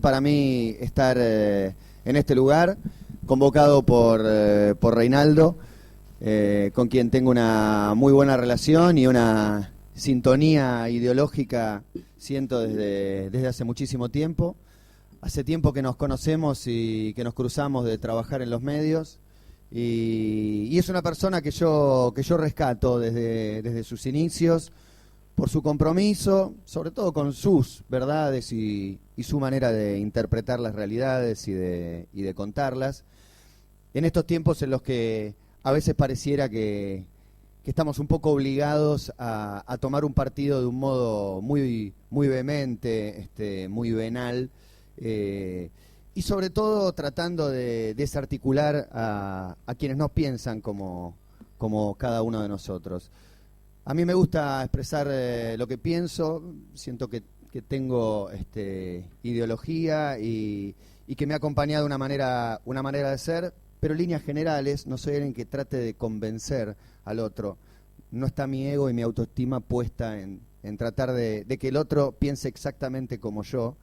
para mí estar en este lugar, convocado por Reinaldo, con quien tengo una muy buena relación y una sintonía ideológica, siento desde hace muchísimo tiempo. Hace tiempo que nos conocemos y que nos cruzamos de trabajar en los medios, y es una persona que yo rescato desde sus inicios, por su compromiso, sobre todo con sus verdades y su manera de interpretar las realidades y de contarlas, en estos tiempos en los que a veces pareciera que estamos un poco obligados a tomar un partido de un modo muy vehemente, muy venal, y sobre todo tratando de desarticular a quienes no piensan como cada uno de nosotros. A mí me gusta expresar lo que pienso, siento que tengo ideología y que me ha acompañado una manera de ser, pero en líneas generales no soy alguien que trate de convencer al otro. No está mi ego y mi autoestima puesta en tratar de que el otro piense exactamente como yo,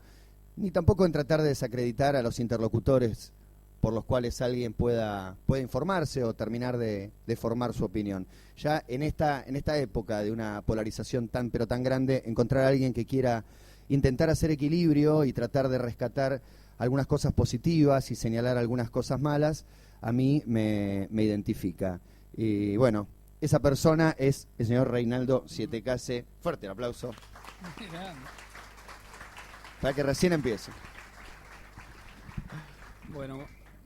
ni tampoco en tratar de desacreditar a los interlocutores por los cuales alguien pueda informarse o terminar de formar su opinión. Ya en esta época de una polarización tan grande, encontrar a alguien que quiera intentar hacer equilibrio y tratar de rescatar algunas cosas positivas y señalar algunas cosas malas, a mí me identifica. Y bueno, esa persona es el señor Reinaldo Sietecase. Fuerte el aplauso. Para que recién empiece. Bueno,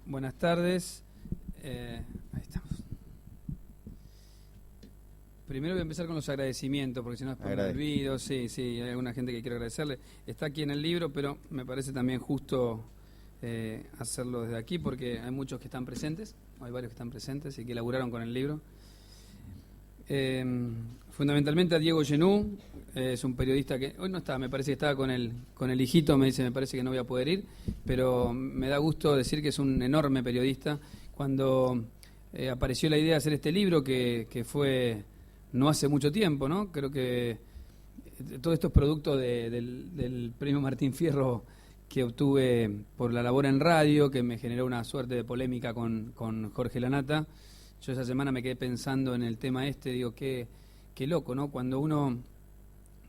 buenas tardes. Ahí estamos. Primero voy a empezar con los agradecimientos, porque si no después me olvido. Sí, hay alguna gente que quiero agradecerle. Está aquí en el libro, pero me parece también justo hacerlo desde aquí, porque hay muchos que están presentes, hay varios que están presentes y que laburaron con el libro. Fundamentalmente a Diego Genú, es un periodista que hoy no está, me parece que estaba con el hijito, me dice, me parece que no voy a poder ir, pero me da gusto decir que es un enorme periodista. Cuando apareció la idea de hacer este libro, que fue no hace mucho tiempo, ¿no? Creo que todo esto es producto del premio Martín Fierro que obtuve por la labor en radio, que me generó una suerte de polémica con Jorge Lanata. Yo esa semana me quedé pensando en el tema digo, qué loco, ¿no? Cuando uno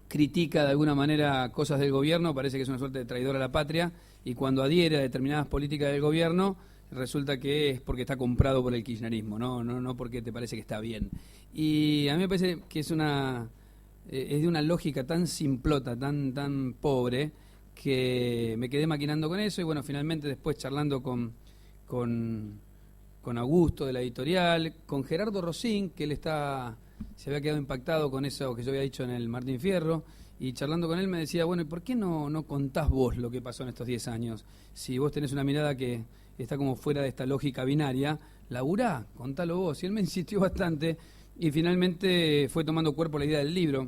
critica de alguna manera cosas del gobierno, parece que es una suerte de traidor a la patria, y cuando adhiere a determinadas políticas del gobierno, resulta que es porque está comprado por el kirchnerismo, no porque te parece que está bien. Y a mí me parece que es de una lógica tan simplota, tan pobre, que me quedé maquinando con eso, y bueno, finalmente después charlando con Augusto de la editorial, con Gerardo Rosín, que él se había quedado impactado con eso que yo había dicho en el Martín Fierro, y charlando con él me decía, bueno, ¿y por qué no contás vos lo que pasó en estos 10 años? Si vos tenés una mirada que está como fuera de esta lógica binaria, laburá, contalo vos. Y él me insistió bastante, y finalmente fue tomando cuerpo la idea del libro,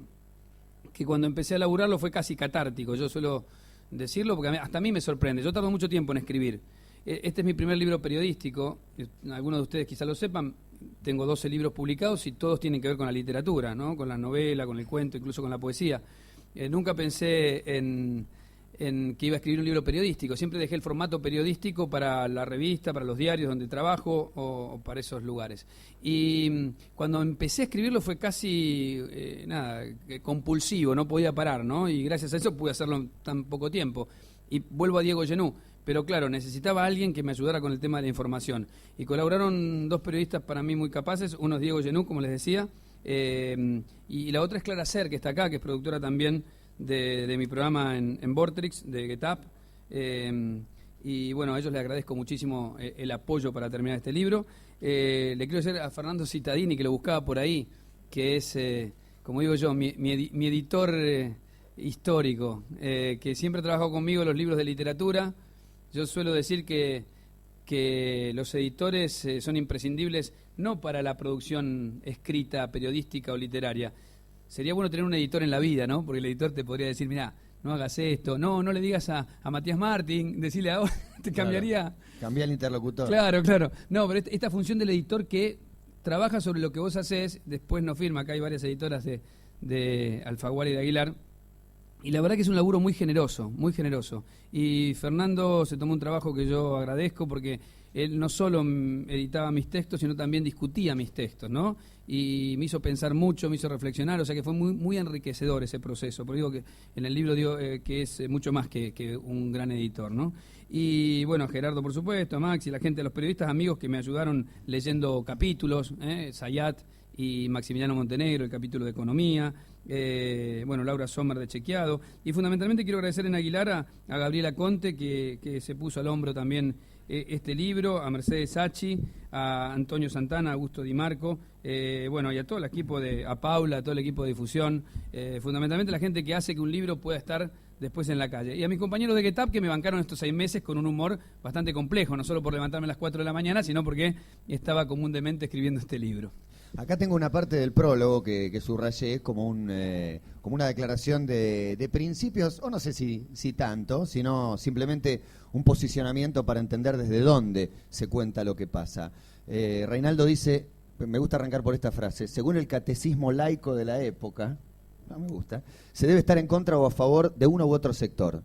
que cuando empecé a laburarlo fue casi catártico. Yo suelo decirlo porque hasta a mí me sorprende. Yo tardo mucho tiempo en escribir. Este es mi primer libro periodístico, algunos de ustedes quizás lo sepan, tengo 12 libros publicados y todos tienen que ver con la literatura, ¿no? Con la novela, con el cuento, incluso con la poesía. Nunca pensé en que iba a escribir un libro periodístico, siempre dejé el formato periodístico para la revista, para los diarios donde trabajo o para esos lugares. Y cuando empecé a escribirlo fue casi, compulsivo, no podía parar, ¿no? Y gracias a eso pude hacerlo en tan poco tiempo. Y vuelvo a Diego Genú. Pero claro, necesitaba a alguien que me ayudara con el tema de la información. Y colaboraron dos periodistas para mí muy capaces, uno es Diego Genú, como les decía, y la otra es Clara Ser, que está acá, que es productora también de mi programa en Vortrix, de Get Up. Y bueno, a ellos les agradezco muchísimo el apoyo para terminar este libro. Le quiero decir a Fernando Cittadini, que lo buscaba por ahí, que es, como digo yo, mi editor histórico, que siempre ha trabajado conmigo en los libros de literatura. Yo suelo decir que los editores son imprescindibles no para la producción escrita, periodística o literaria. Sería bueno tener un editor en la vida, ¿no? Porque el editor te podría decir, mirá, no hagas esto, no le digas a Matías Martín, decirle ahora, te cambiaría. Claro, cambia el interlocutor. Claro. No, pero esta función del editor que trabaja sobre lo que vos hacés, después no firma, acá hay varias editoras de Alfaguara y de Aguilar, Y la verdad que es un laburo muy generoso, muy generoso. Y Fernando se tomó un trabajo que yo agradezco porque él no solo editaba mis textos, sino también discutía mis textos, ¿no? Y me hizo pensar mucho, me hizo reflexionar, o sea que fue muy, muy enriquecedor ese proceso. Porque digo que en el libro digo que es mucho más que un gran editor, ¿no? Y bueno, Gerardo, por supuesto, a Max y la gente, los periodistas amigos que me ayudaron leyendo capítulos, Sayat y Maximiliano Montenegro, el capítulo de Economía, bueno, Laura Sommer de Chequeado, y fundamentalmente quiero agradecer en Aguilar a Gabriela Conte, que se puso al hombro también este libro, a Mercedes Sachi, a Antonio Santana, a Augusto Di Marco, bueno, y a todo el equipo a Paula, a todo el equipo de difusión, fundamentalmente la gente que hace que un libro pueda estar después en la calle. Y a mis compañeros de Getap que me bancaron estos 6 meses con un humor bastante complejo, no solo por levantarme a las 4 de la mañana, sino porque estaba comúnmente escribiendo este libro. Acá tengo una parte del prólogo que subrayé como una declaración de principios, o no sé si tanto, sino simplemente un posicionamiento para entender desde dónde se cuenta lo que pasa. Reinaldo dice, me gusta arrancar por esta frase, según el catecismo laico de la época, no me gusta, se debe estar en contra o a favor de uno u otro sector.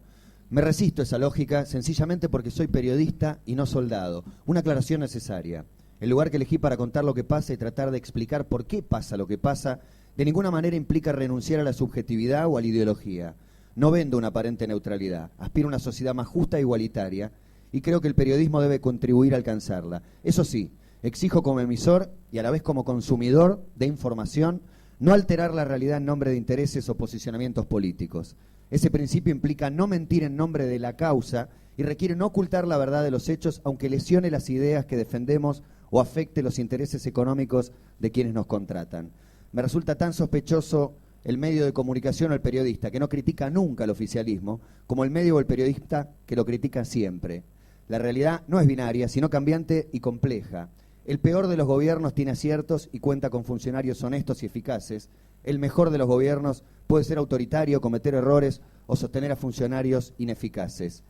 Me resisto a esa lógica sencillamente porque soy periodista y no soldado. Una aclaración necesaria. El lugar que elegí para contar lo que pasa y tratar de explicar por qué pasa lo que pasa, de ninguna manera implica renunciar a la subjetividad o a la ideología. No vendo una aparente neutralidad, aspiro a una sociedad más justa e igualitaria, y creo que el periodismo debe contribuir a alcanzarla. Eso sí, exijo como emisor y a la vez como consumidor de información, no alterar la realidad en nombre de intereses o posicionamientos políticos. Ese principio implica no mentir en nombre de la causa y requiere no ocultar la verdad de los hechos, aunque lesione las ideas que defendemos o afecte los intereses económicos de quienes nos contratan. Me resulta tan sospechoso el medio de comunicación o el periodista que no critica nunca al oficialismo, como el medio o el periodista que lo critica siempre. La realidad no es binaria, sino cambiante y compleja. El peor de los gobiernos tiene aciertos y cuenta con funcionarios honestos y eficaces. El mejor de los gobiernos puede ser autoritario, cometer errores o sostener a funcionarios ineficaces.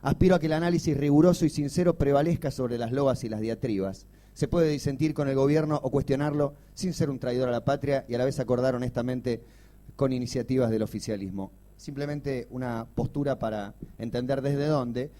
Aspiro a que el análisis riguroso y sincero prevalezca sobre las loas y las diatribas. Se puede disentir con el gobierno o cuestionarlo sin ser un traidor a la patria y a la vez acordar honestamente con iniciativas del oficialismo. Simplemente una postura para entender desde dónde.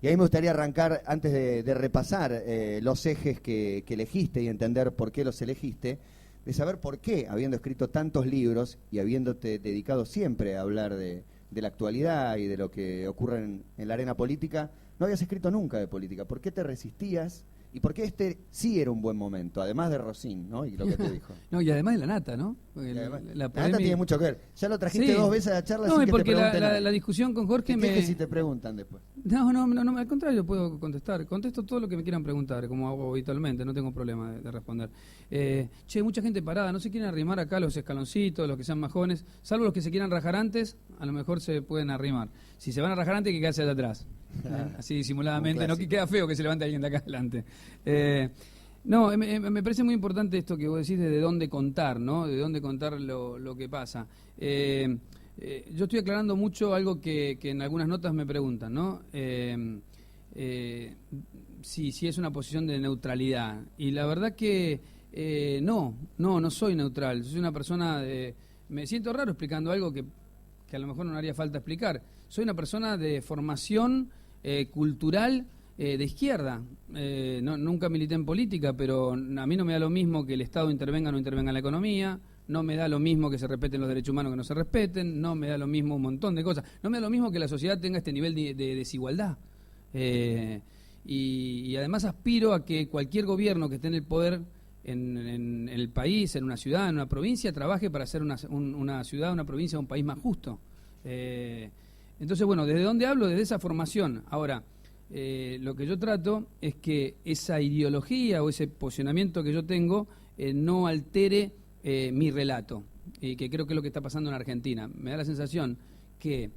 Y ahí me gustaría arrancar, antes de repasar los ejes que elegiste y entender por qué los elegiste, de saber por qué, habiendo escrito tantos libros y habiéndote dedicado siempre a hablar de la actualidad y de lo que ocurre en la arena política, no habías escrito nunca de política. ¿Por qué te resistías? ¿Y por qué este sí era un buen momento? Además de Rosín, ¿no? Y lo que te dijo. No, y además de la nata, ¿no? La nata tiene mucho que ver. Ya lo trajiste 2 veces a la charla no, sin que porque te pregunten la discusión con Jorge me... si te preguntan después. No, al contrario, puedo contestar. Contesto todo lo que me quieran preguntar, como hago habitualmente, no tengo problema de responder. Mucha gente parada, no se quieren arrimar acá los escaloncitos, los que sean más jóvenes, salvo los que se quieran rajar antes, a lo mejor se pueden arrimar. Si se van a rajar antes, hay que quedarse allá atrás. Así disimuladamente, no que queda feo que se levante alguien de acá adelante. Me parece muy importante esto que vos decís de dónde contar, ¿no? De dónde contar lo que pasa. Yo estoy aclarando mucho algo que en algunas notas me preguntan, ¿no? Si es una posición de neutralidad. Y la verdad que no soy neutral. Soy una persona me siento raro explicando algo que a lo mejor no haría falta explicar. Soy una persona de formación cultural de izquierda. Nunca milité en política, pero a mí no me da lo mismo que el Estado intervenga o no intervenga en la economía, no me da lo mismo que se respeten los derechos humanos que no se respeten, no me da lo mismo un montón de cosas, no me da lo mismo que la sociedad tenga este nivel de desigualdad. Y además aspiro a que cualquier gobierno que esté en el poder en el país, en una ciudad, en una provincia, trabaje para hacer una ciudad, una provincia, un país más justo. Entonces, bueno, ¿desde dónde hablo? Desde esa formación. Ahora, lo que yo trato es que esa ideología o ese posicionamiento que yo tengo no altere mi relato, y que creo que es lo que está pasando en Argentina. Me da la sensación que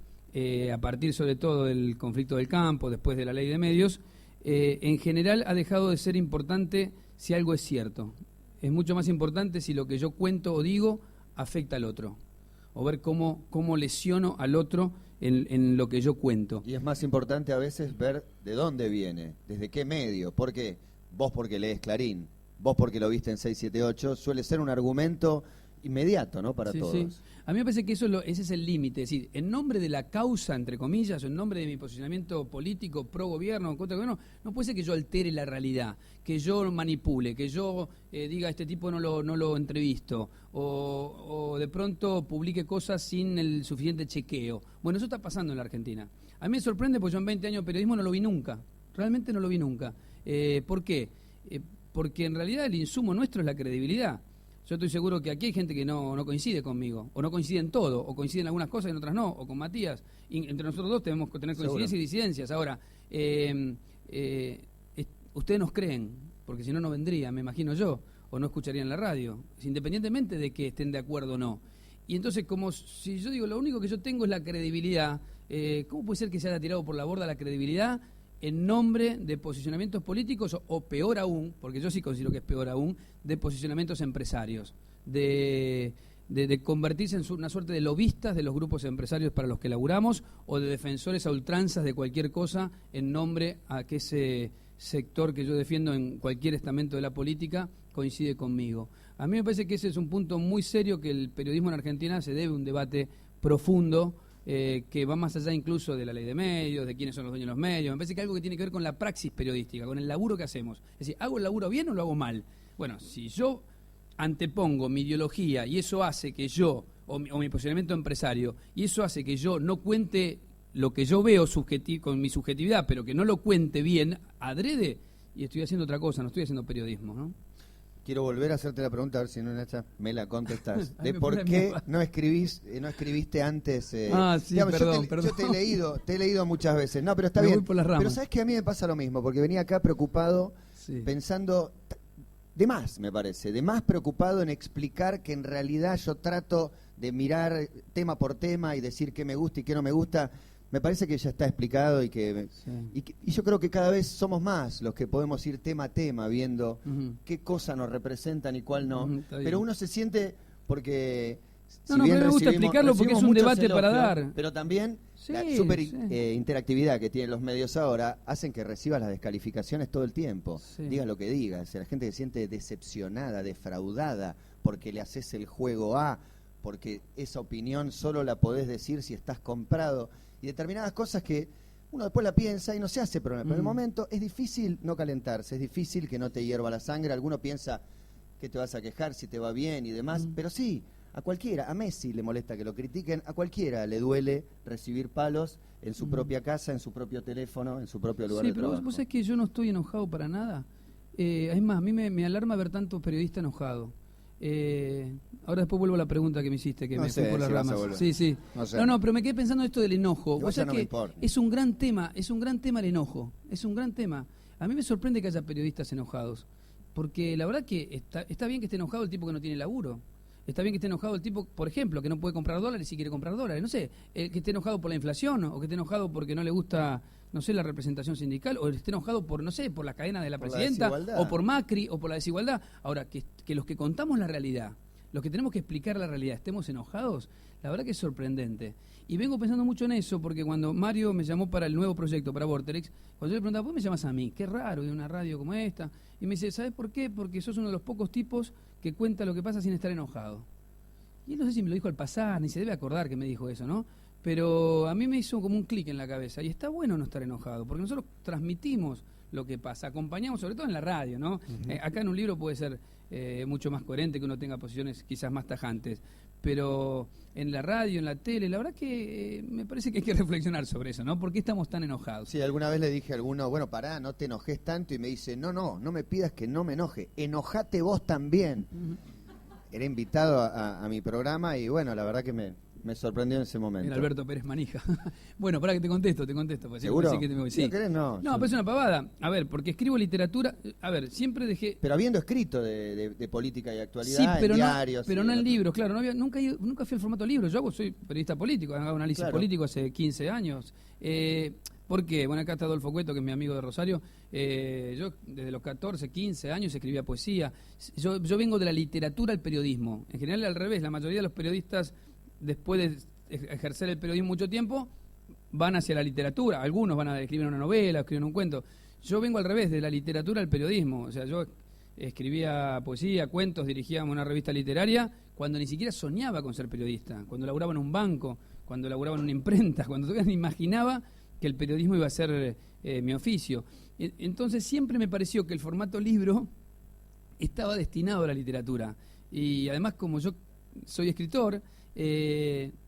a partir sobre todo del conflicto del campo, después de la ley de medios, en general ha dejado de ser importante si algo es cierto. Es mucho más importante si lo que yo cuento o digo afecta al otro, o ver cómo lesiono al otro en lo que yo cuento. Y es más importante a veces ver de dónde viene, desde qué medio. ¿Por qué? Vos porque lees Clarín, vos porque lo viste en 678, suele ser un argumento inmediato, ¿no? Para Sí, todos. sí. A mí me parece que ese es el límite. Es decir, en nombre de la causa, entre comillas, o en nombre de mi posicionamiento político, pro gobierno, contra el gobierno, no puede ser que yo altere la realidad, que yo manipule, que yo diga este tipo no lo entrevisto, o de pronto publique cosas sin el suficiente chequeo. Bueno, eso está pasando en la Argentina. A mí me sorprende porque yo en 20 años de periodismo no lo vi nunca. Realmente no lo vi nunca. ¿Por qué? Porque en realidad el insumo nuestro es la credibilidad. Yo estoy seguro que aquí hay gente que no coincide conmigo, o no coincide en todo, o coincide en algunas cosas y en otras no, o con Matías. Y entre nosotros dos tenemos que tener coincidencias y disidencias. Ahora, ustedes nos creen, porque si no, no vendrían, me imagino yo, o no escucharían la radio, independientemente de que estén de acuerdo o no. Y entonces, como si yo digo, lo único que yo tengo es la credibilidad, ¿cómo puede ser que se haya tirado por la borda la credibilidad en nombre de posicionamientos políticos o peor aún, porque yo sí considero que es peor aún, de posicionamientos empresarios, de convertirse en una suerte de lobistas de los grupos empresarios para los que laburamos o de defensores a ultranzas de cualquier cosa en nombre a que ese sector que yo defiendo en cualquier estamento de la política coincide conmigo. A mí me parece que ese es un punto muy serio, que el periodismo en Argentina se debe un debate profundo, que va más allá incluso de la ley de medios, de quiénes son los dueños de los medios. Me parece que algo que tiene que ver con la praxis periodística, con el laburo que hacemos. Es decir, ¿hago el laburo bien o lo hago mal? Bueno, si yo antepongo mi ideología y eso hace que yo, o mi posicionamiento empresario, y eso hace que yo no cuente lo que yo veo con mi subjetividad, pero que no lo cuente bien, adrede, y estoy haciendo otra cosa, no estoy haciendo periodismo, ¿no? Quiero volver a hacerte la pregunta, a ver si no me la contestás. De por qué no escribiste antes. Sí, digamos, perdón. Yo te he leído muchas veces. No, pero está me bien. Voy por las ramas. Pero sabes que a mí me pasa lo mismo, porque venía acá preocupado, pensando de más, me parece, de más preocupado en explicar que en realidad yo trato de mirar tema por tema y decir qué me gusta y qué no me gusta. Me parece que ya está explicado y yo creo que cada vez somos más los que podemos ir tema a tema viendo qué cosas nos representan y cuál no. Pero uno se siente, porque no, me gusta explicarlo porque es un debate para dar. Pero también la super interactividad que tienen los medios ahora hacen que recibas las descalificaciones todo el tiempo. Diga lo que digas. La gente se siente decepcionada, defraudada, porque le haces el juego A, porque esa opinión solo la podés decir si estás comprado. Y determinadas cosas que uno después la piensa y no se hace problema. Pero en el momento es difícil no calentarse, es difícil que no te hierva la sangre. Alguno piensa que te vas a quejar si te va bien y demás. Pero sí, a cualquiera, a Messi le molesta que lo critiquen, a cualquiera le duele recibir palos en su propia casa, en su propio teléfono, en su propio lugar de trabajo. Sí, pero vos sabés que yo no estoy enojado para nada. Es más, a mí me alarma ver tanto periodista enojado. Ahora después vuelvo a la pregunta que me hiciste, que no me fui por las ramas. Sí. No, pero me quedé pensando esto del enojo. O sea que es un gran tema el enojo. Es un gran tema. A mí me sorprende que haya periodistas enojados. Porque la verdad que está bien que esté enojado el tipo que no tiene laburo. Está bien que esté enojado el tipo, por ejemplo, que no puede comprar dólares y quiere comprar dólares. No sé, que esté enojado por la inflación, o que esté enojado porque no le gusta, no sé, la representación sindical, o esté enojado por, no sé, por la cadena de la presidenta, o por Macri, o por la desigualdad. Ahora, que los que contamos la realidad, los que tenemos que explicar la realidad, estemos enojados, la verdad que es sorprendente. Y vengo pensando mucho en eso, porque cuando Mario me llamó para el nuevo proyecto, para Vorterix, cuando yo le preguntaba, ¿por qué me llamas a mí? Qué raro, de una radio como esta. Y me dice, ¿sabes por qué? Porque sos uno de los pocos tipos que cuenta lo que pasa sin estar enojado. Y él no sé si me lo dijo al pasar, ni se debe acordar que me dijo eso, ¿no? Pero a mí me hizo como un clic en la cabeza. Y está bueno no estar enojado, porque nosotros transmitimos lo que pasa, acompañamos, sobre todo en la radio, ¿no? Acá en un libro puede ser mucho más coherente, que uno tenga posiciones quizás más tajantes, pero en la radio, en la tele, la verdad que me parece que hay que reflexionar sobre eso, ¿no? ¿Por qué estamos tan enojados? Sí, alguna vez le dije a alguno, bueno, pará, no te enojes tanto, y me dice, no me pidas que no me enoje, enojate vos también. Era invitado a mi programa y bueno, la verdad que me sorprendió en ese momento. El Alberto Pérez Manija. Bueno, para que te contesto. ¿Seguro? Sí, ¿No querés? No, pero es una pavada. A ver, porque escribo literatura. A ver, siempre dejé. Pero habiendo escrito de política y actualidad, sí, pero en diarios. Pero no en libros, claro. Nunca fui al formato libro. Yo soy periodista político, hago análisis político hace 15 años. ¿Por qué? Bueno, acá está Adolfo Cueto, que es mi amigo de Rosario. Yo desde los 14, 15 años escribía poesía. Yo vengo de la literatura al periodismo. En general al revés. La mayoría de los periodistas, después de ejercer el periodismo mucho tiempo, van hacia la literatura. Algunos van a escribir una novela, escribir un cuento. Yo vengo al revés, de la literatura al periodismo. O sea, yo escribía poesía, cuentos, dirigía una revista literaria cuando ni siquiera soñaba con ser periodista, cuando laburaba en un banco, cuando laburaba en una imprenta, cuando todavía ni imaginaba que el periodismo iba a ser mi oficio. Entonces siempre me pareció que el formato libro estaba destinado a la literatura. Y además, como yo soy escritor,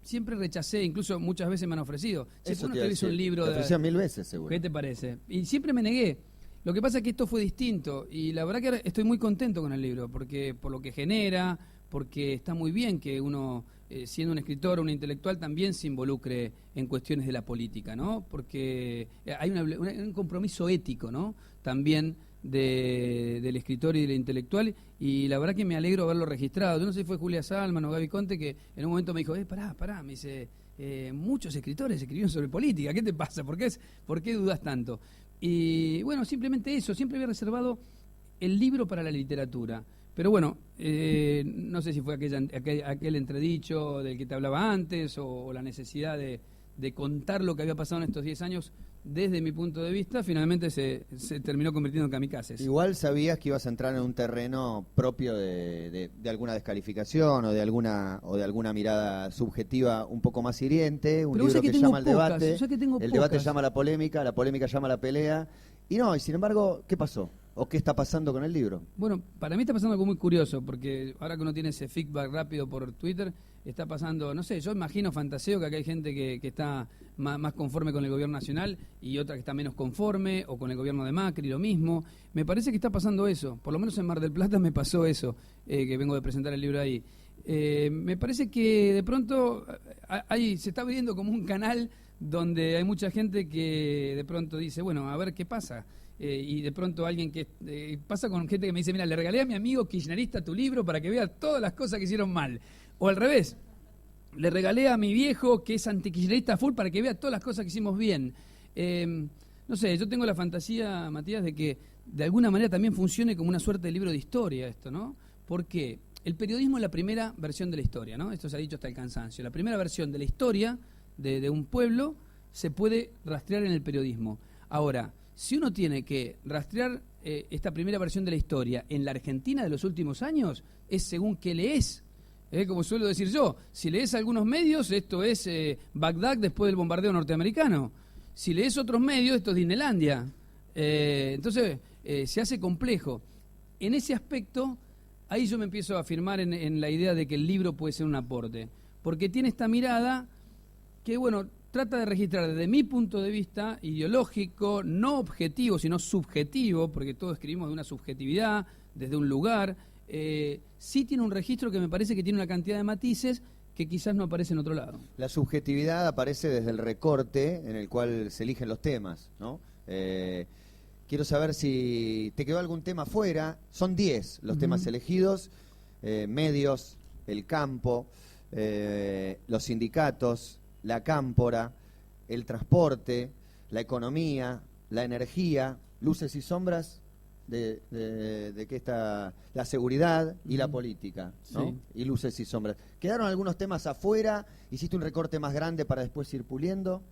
siempre rechacé, incluso muchas veces me han ofrecido. Eso ¿Por te qué no escribís un libro? Te ofrecían 1000 veces, seguro. ¿Qué te parece? Y siempre me negué. Lo que pasa es que esto fue distinto y la verdad que ahora estoy muy contento con el libro, porque por lo que genera, porque está muy bien que uno, siendo un escritor o un intelectual, también se involucre en cuestiones de la política, ¿no? Porque hay un compromiso ético, ¿no? También del escritor y del intelectual, y la verdad que me alegro haberlo registrado. Yo no sé si fue Julia Salman o Gaby Conte que en un momento me dijo, pará, me dice, muchos escritores escribieron sobre política, ¿qué te pasa? ¿Por qué dudas tanto? Y bueno, simplemente eso, siempre había reservado el libro para la literatura. Pero bueno, no sé si fue aquel entredicho del que te hablaba antes o la necesidad de contar lo que había pasado en estos 10 años desde mi punto de vista, finalmente se terminó convirtiendo en kamikazes. Igual sabías que ibas a entrar en un terreno propio de alguna descalificación o de alguna mirada subjetiva un poco más hiriente, un libro que llama al debate, el debate llama a la polémica llama a la pelea, y sin embargo, ¿qué pasó? ¿O qué está pasando con el libro? Bueno, para mí está pasando algo muy curioso, porque ahora que uno tiene ese feedback rápido por Twitter, está pasando, no sé, yo imagino, fantaseo que acá hay gente que está más conforme con el gobierno nacional y otra que está menos conforme, o con el gobierno de Macri, lo mismo. Me parece que está pasando eso, por lo menos en Mar del Plata me pasó eso, que vengo de presentar el libro ahí. Me parece que de pronto se está abriendo como un canal donde hay mucha gente que de pronto dice, bueno, a ver qué pasa. Y de pronto alguien que pasa con gente que me dice, mira, le regalé a mi amigo kirchnerista tu libro para que vea todas las cosas que hicieron mal. O al revés, le regalé a mi viejo que es antikirchnerista full para que vea todas las cosas que hicimos bien. No sé, yo tengo la fantasía, Matías, de que de alguna manera también funcione como una suerte de libro de historia esto, ¿no? Porque el periodismo es la primera versión de la historia, ¿no? Esto se ha dicho hasta el cansancio. La primera versión de la historia de un pueblo se puede rastrear en el periodismo. Ahora, si uno tiene que rastrear esta primera versión de la historia en la Argentina de los últimos años, es según qué lees. Como suelo decir yo, si lees algunos medios, esto es Bagdad después del bombardeo norteamericano. Si lees otros medios, esto es Disneylandia. Entonces, se hace complejo. En ese aspecto, ahí yo me empiezo a afirmar en la idea de que el libro puede ser un aporte. Porque tiene esta mirada que, bueno, trata de registrar desde mi punto de vista ideológico, no objetivo, sino subjetivo, porque todos escribimos de una subjetividad, desde un lugar. Sí tiene un registro que me parece que tiene una cantidad de matices que quizás no aparece en otro lado. La subjetividad aparece desde el recorte en el cual se eligen los temas, ¿no? Quiero saber si te quedó algún tema fuera. Son 10 los temas elegidos: medios, el campo, los sindicatos, la cámpora, el transporte, la economía, la energía, luces y sombras de que está la seguridad y la política, ¿no? Sí. Y luces y sombras. ¿Quedaron algunos temas afuera? ¿Hiciste un recorte más grande para después ir puliendo?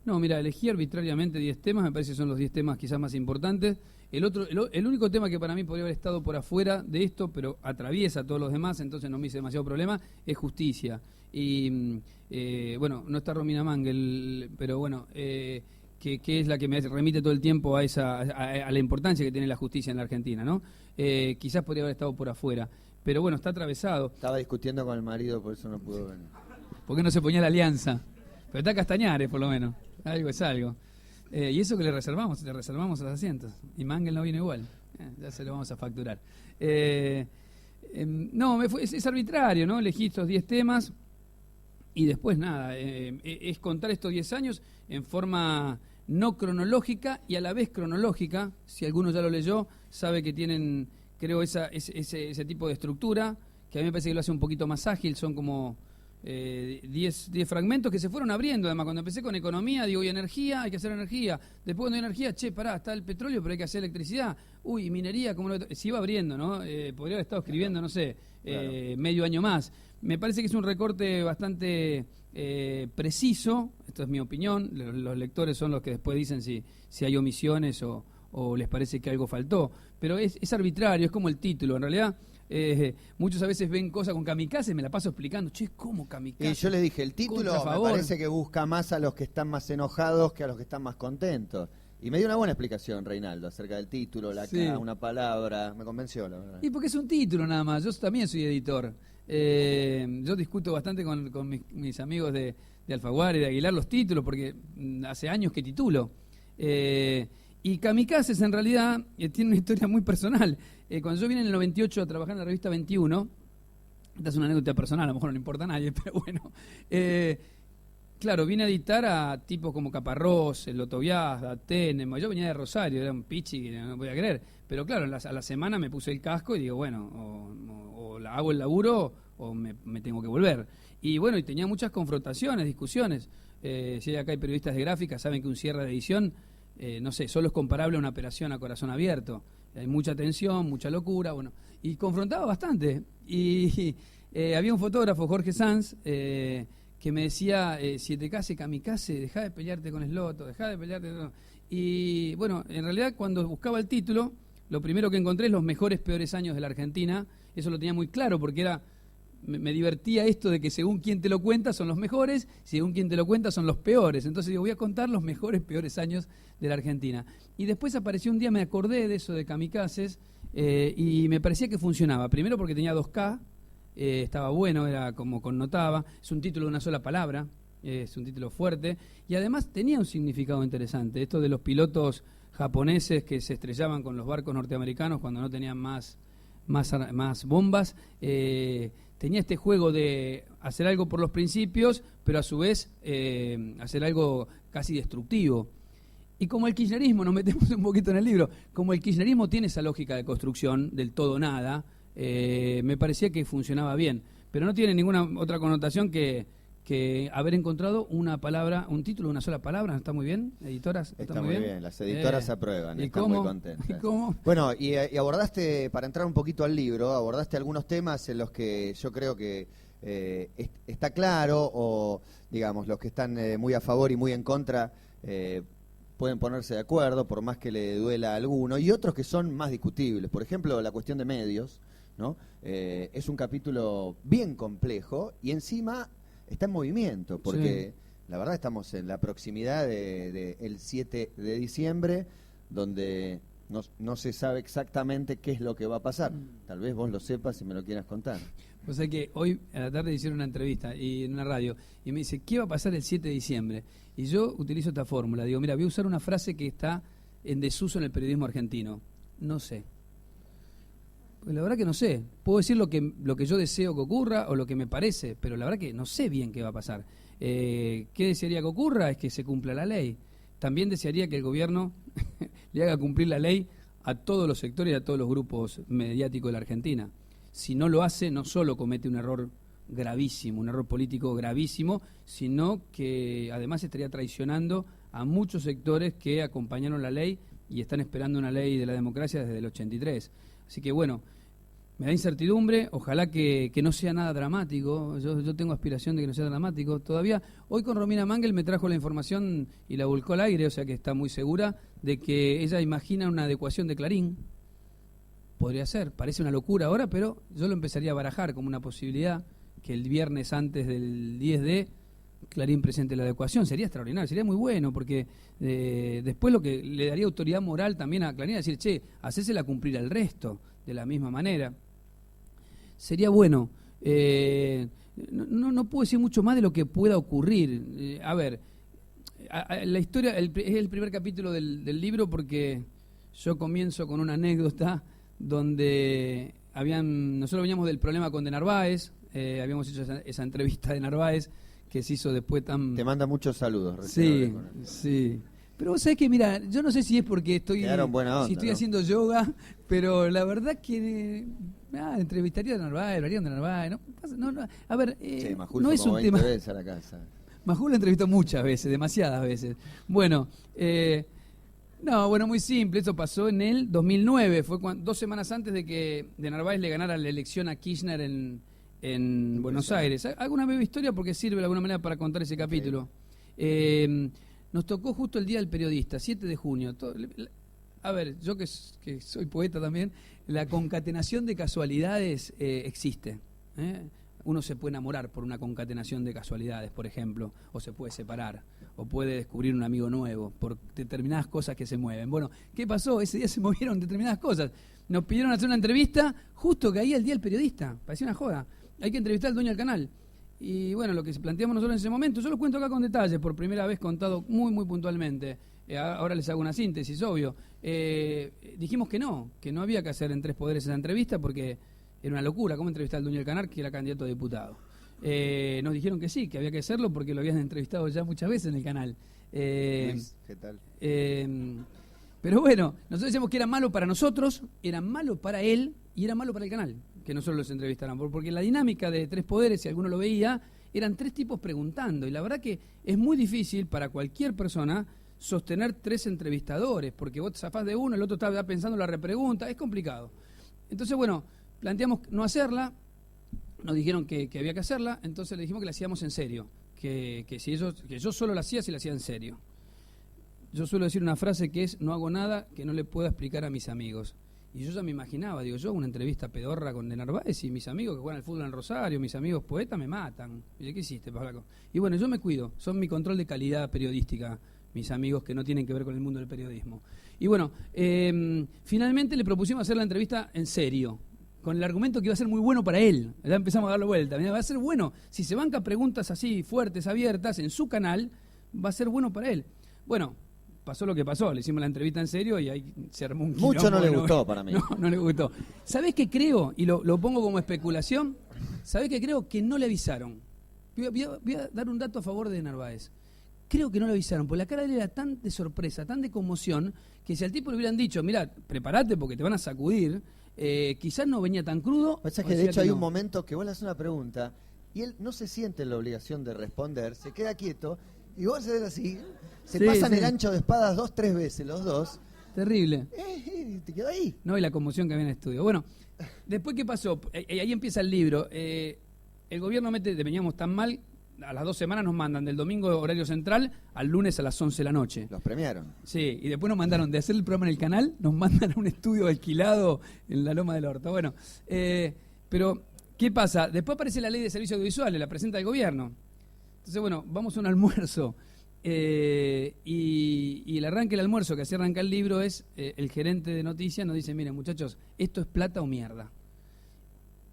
No, mira, elegí arbitrariamente 10 temas, me parece que son los 10 temas quizás más importantes. El único tema que para mí podría haber estado por afuera de esto, pero atraviesa a todos los demás, entonces no me hice demasiado problema, es justicia. Y bueno, no está Romina Mangel, pero bueno, que es la que me remite todo el tiempo a la importancia que tiene la justicia en la Argentina, ¿no? Quizás podría haber estado por afuera, pero bueno, está atravesado. Estaba discutiendo con el marido, por eso no pudo venir. ¿Por qué no se ponía la alianza? Pero está Castañares, por lo menos. Algo es algo. Y eso que le reservamos los asientos. Y Mangel no vino igual. Ya se lo vamos a facturar. No, es arbitrario, ¿no? Elegí estos 10 temas y después nada. Es contar estos 10 años en forma no cronológica y a la vez cronológica. Si alguno ya lo leyó, sabe que tienen, creo, ese tipo de estructura, que a mí me parece que lo hace un poquito más ágil. Son como 10 fragmentos que se fueron abriendo. Además, cuando empecé con economía, digo, y energía, hay que hacer energía. Después cuando hay energía, pará, está el petróleo, pero hay que hacer electricidad. Uy, minería, ¿cómo se iba abriendo, ¿no? Podría haber estado escribiendo, no sé, claro, medio año más. Me parece que es un recorte bastante preciso. Esto es mi opinión. Los lectores son los que después dicen si hay omisiones o o les parece que algo faltó, pero es arbitrario, es como el título, en realidad muchos a veces ven cosas con kamikaze, me la paso explicando, che, ¿cómo kamikaze? Y yo le dije, el título me parece que busca más a los que están más enojados que a los que están más contentos. Y me dio una buena explicación, Reinaldo, acerca del título, una palabra, me convenció, la verdad. Y porque es un título nada más, yo también soy editor. Yo discuto bastante con mis amigos de Alfaguara y de Aguilar los títulos, porque hace años que titulo. Y Kamikazes en realidad tiene una historia muy personal. Cuando yo vine en el 98 a trabajar en la revista 21, esta es una anécdota personal, a lo mejor no le importa a nadie, pero bueno... Claro, vine a editar a tipos como Caparrós, el Lotoviaz, Datén. Yo venía de Rosario, era un pichi que no podía creer. Pero claro, a la semana me puse el casco y digo, bueno, o hago el laburo o me tengo que volver. Y bueno, y tenía muchas confrontaciones, discusiones. Si acá hay periodistas de gráfica, saben que un cierre de edición, no sé, solo es comparable a una operación a corazón abierto. Hay mucha tensión, mucha locura, bueno. Y confrontaba bastante. Y había un fotógrafo, Jorge Sanz, que me decía, si te case kamikaze, dejá de pelearte con Sloto, dejá de pelearte... Y bueno, en realidad cuando buscaba el título, lo primero que encontré es los mejores, peores años de la Argentina. Eso lo tenía muy claro porque me divertía esto de que según quien te lo cuenta son los mejores, según quien te lo cuenta son los peores. Entonces digo, voy a contar los mejores, peores años de la Argentina. Y después apareció un día, me acordé de eso de kamikazes, y me parecía que funcionaba. Primero porque tenía 2K, estaba bueno, era como connotaba, es un título de una sola palabra, es un título fuerte, y además tenía un significado interesante, esto de los pilotos japoneses que se estrellaban con los barcos norteamericanos cuando no tenían más bombas, tenía este juego de hacer algo por los principios, pero a su vez hacer algo casi destructivo. Y como el kirchnerismo, nos metemos un poquito en el libro, como el kirchnerismo tiene esa lógica de construcción del todo nada, me parecía que funcionaba bien, pero no tiene ninguna otra connotación que haber encontrado una palabra, un título de una sola palabra. ¿Está muy bien, editoras? Está muy bien, las editoras aprueban, ¿y están cómo? muy contentas. ¿Y cómo? Bueno, y abordaste, para entrar un poquito al libro, abordaste algunos temas en los que yo creo que está claro, o digamos, los que están muy a favor y muy en contra pueden ponerse de acuerdo, por más que le duela a alguno, y otros que son más discutibles. Por ejemplo, la cuestión de medios, ¿no? Es un capítulo bien complejo y encima está en movimiento, porque la verdad estamos en la proximidad del 7 de diciembre, donde no se sabe exactamente qué es lo que va a pasar. Tal vez vos lo sepas y me lo quieras contar. O sea que hoy a la tarde hicieron una entrevista en una radio y me dice, ¿qué va a pasar el 7 de diciembre? Y yo utilizo esta fórmula, digo, mira, voy a usar una frase que está en desuso en el periodismo argentino. No sé. Pues la verdad que no sé. Puedo decir lo que yo deseo que ocurra o lo que me parece, pero la verdad que no sé bien qué va a pasar. ¿Qué desearía que ocurra? Es que se cumpla la ley. También desearía que el gobierno le haga cumplir la ley a todos los sectores y a todos los grupos mediáticos de la Argentina. Si no lo hace, no solo comete un error gravísimo, un error político gravísimo, sino que además estaría traicionando a muchos sectores que acompañaron la ley y están esperando una ley de la democracia desde el 83. Así que bueno, me da incertidumbre, ojalá que no sea nada dramático, yo tengo aspiración de que no sea dramático. Todavía, hoy con Romina Mangel me trajo la información y la volcó al aire, o sea que está muy segura de que ella imagina una adecuación de Clarín. Podría ser, parece una locura ahora, pero yo lo empezaría a barajar como una posibilidad, que el viernes antes del 10D Clarín presente la adecuación. Sería extraordinario, sería muy bueno, porque después lo que le daría autoridad moral también a Clarín, decir, che, hacésela cumplir al resto de la misma manera. Sería bueno. No puedo decir mucho más de lo que pueda ocurrir. A ver, la historia es el primer capítulo del libro, porque yo comienzo con una anécdota donde nosotros veníamos del problema con De Narváez, habíamos hecho esa entrevista de Narváez que se hizo después tan... Te manda muchos saludos. Sí, sí. Pero vos sabés que, mira, yo no sé si es porque estoy haciendo yoga, pero la verdad que entrevistaría a Narváez, hablarían de Narváez, no, a ver, sí, no es un tema... veces a la casa. Majul lo entrevistó muchas veces, demasiadas veces. Bueno, muy simple, eso pasó en el 2009, fue 2 semanas antes de que De Narváez le ganara la elección a Kirchner en Buenos Aires. Hago una breve historia porque sirve de alguna manera para contar ese capítulo. Nos tocó justo el Día del Periodista, 7 de junio. a ver, yo que soy poeta también, la concatenación de casualidades existe. Uno se puede enamorar por una concatenación de casualidades, por ejemplo, o se puede separar, o puede descubrir un amigo nuevo por determinadas cosas que se mueven. Bueno, ¿qué pasó? Ese día se movieron determinadas cosas. Nos pidieron hacer una entrevista, justo caía el día del periodista, parecía una joda. Hay que entrevistar al dueño del canal. Y bueno, lo que planteamos nosotros en ese momento, yo lo cuento acá con detalles, por primera vez contado muy, muy puntualmente. Ahora les hago una síntesis, obvio. Dijimos que no había que hacer en Tres Poderes esa entrevista porque era una locura. ¿Cómo entrevistar al dueño del canal que era candidato a diputado? Nos dijeron que sí, que había que hacerlo porque lo habían entrevistado ya muchas veces en el canal. Luis, ¿qué tal? Pero bueno, nosotros decíamos que era malo para nosotros, era malo para él y era malo para el canal que nosotros los entrevistaran. Porque la dinámica de Tres Poderes, si alguno lo veía, eran tres tipos preguntando. Y la verdad que es muy difícil para cualquier persona sostener tres entrevistadores, porque vos te zafás de uno, el otro está pensando la repregunta, es complicado. Entonces, bueno, planteamos no hacerla, nos dijeron que había que hacerla, entonces le dijimos que la hacíamos en serio, que yo solo la hacía si la hacía en serio. Yo suelo decir una frase que es: no hago nada que no le pueda explicar a mis amigos. Y yo ya me imaginaba, digo, yo una entrevista pedorra con De Narváez y mis amigos que juegan al fútbol en Rosario, mis amigos poetas me matan. Y ¿qué hiciste, Pablaco? Y bueno, yo me cuido, son mi control de calidad periodística, mis amigos que no tienen que ver con el mundo del periodismo. Y bueno, finalmente le propusimos hacer la entrevista en serio, con el argumento que iba a ser muy bueno para él. Ya empezamos a darle vuelta. Va a ser bueno, si se banca preguntas así fuertes, abiertas, en su canal, va a ser bueno para él. Bueno, pasó lo que pasó, le hicimos la entrevista en serio y ahí se armó un quilombo. Mucho no le gustó para mí. No le gustó. ¿Sabés qué creo? Y lo pongo como especulación. ¿Sabés qué creo? Que no le avisaron. Voy a dar un dato a favor de Narváez. Creo que no le avisaron, porque la cara de él era tan de sorpresa, tan de conmoción, que si al tipo le hubieran dicho, mirá, prepárate porque te van a sacudir, quizás no venía tan crudo. O sea que de hecho hay un momento que vos le haces una pregunta y él no se siente en la obligación de responder, se queda quieto y vos haces así, se pasan el ancho de espadas 2-3 veces los dos. Terrible. Te quedó ahí. No, y la conmoción que había en el estudio. Bueno, después ¿qué pasó? Ahí empieza el libro. El gobierno veníamos tan mal, a las 2 semanas nos mandan del domingo horario central al lunes a las 11 de la noche. Los premiaron. Sí, y después nos mandaron de hacer el programa en el canal, nos mandan a un estudio alquilado en la Loma del Horto. Bueno, pero ¿qué pasa? Después aparece la ley de servicios audiovisuales, la presenta el gobierno. Entonces, bueno, vamos a un almuerzo. Y el arranque del almuerzo, que así arranca el libro, es el gerente de noticias nos dice: miren, muchachos, ¿esto es plata o mierda?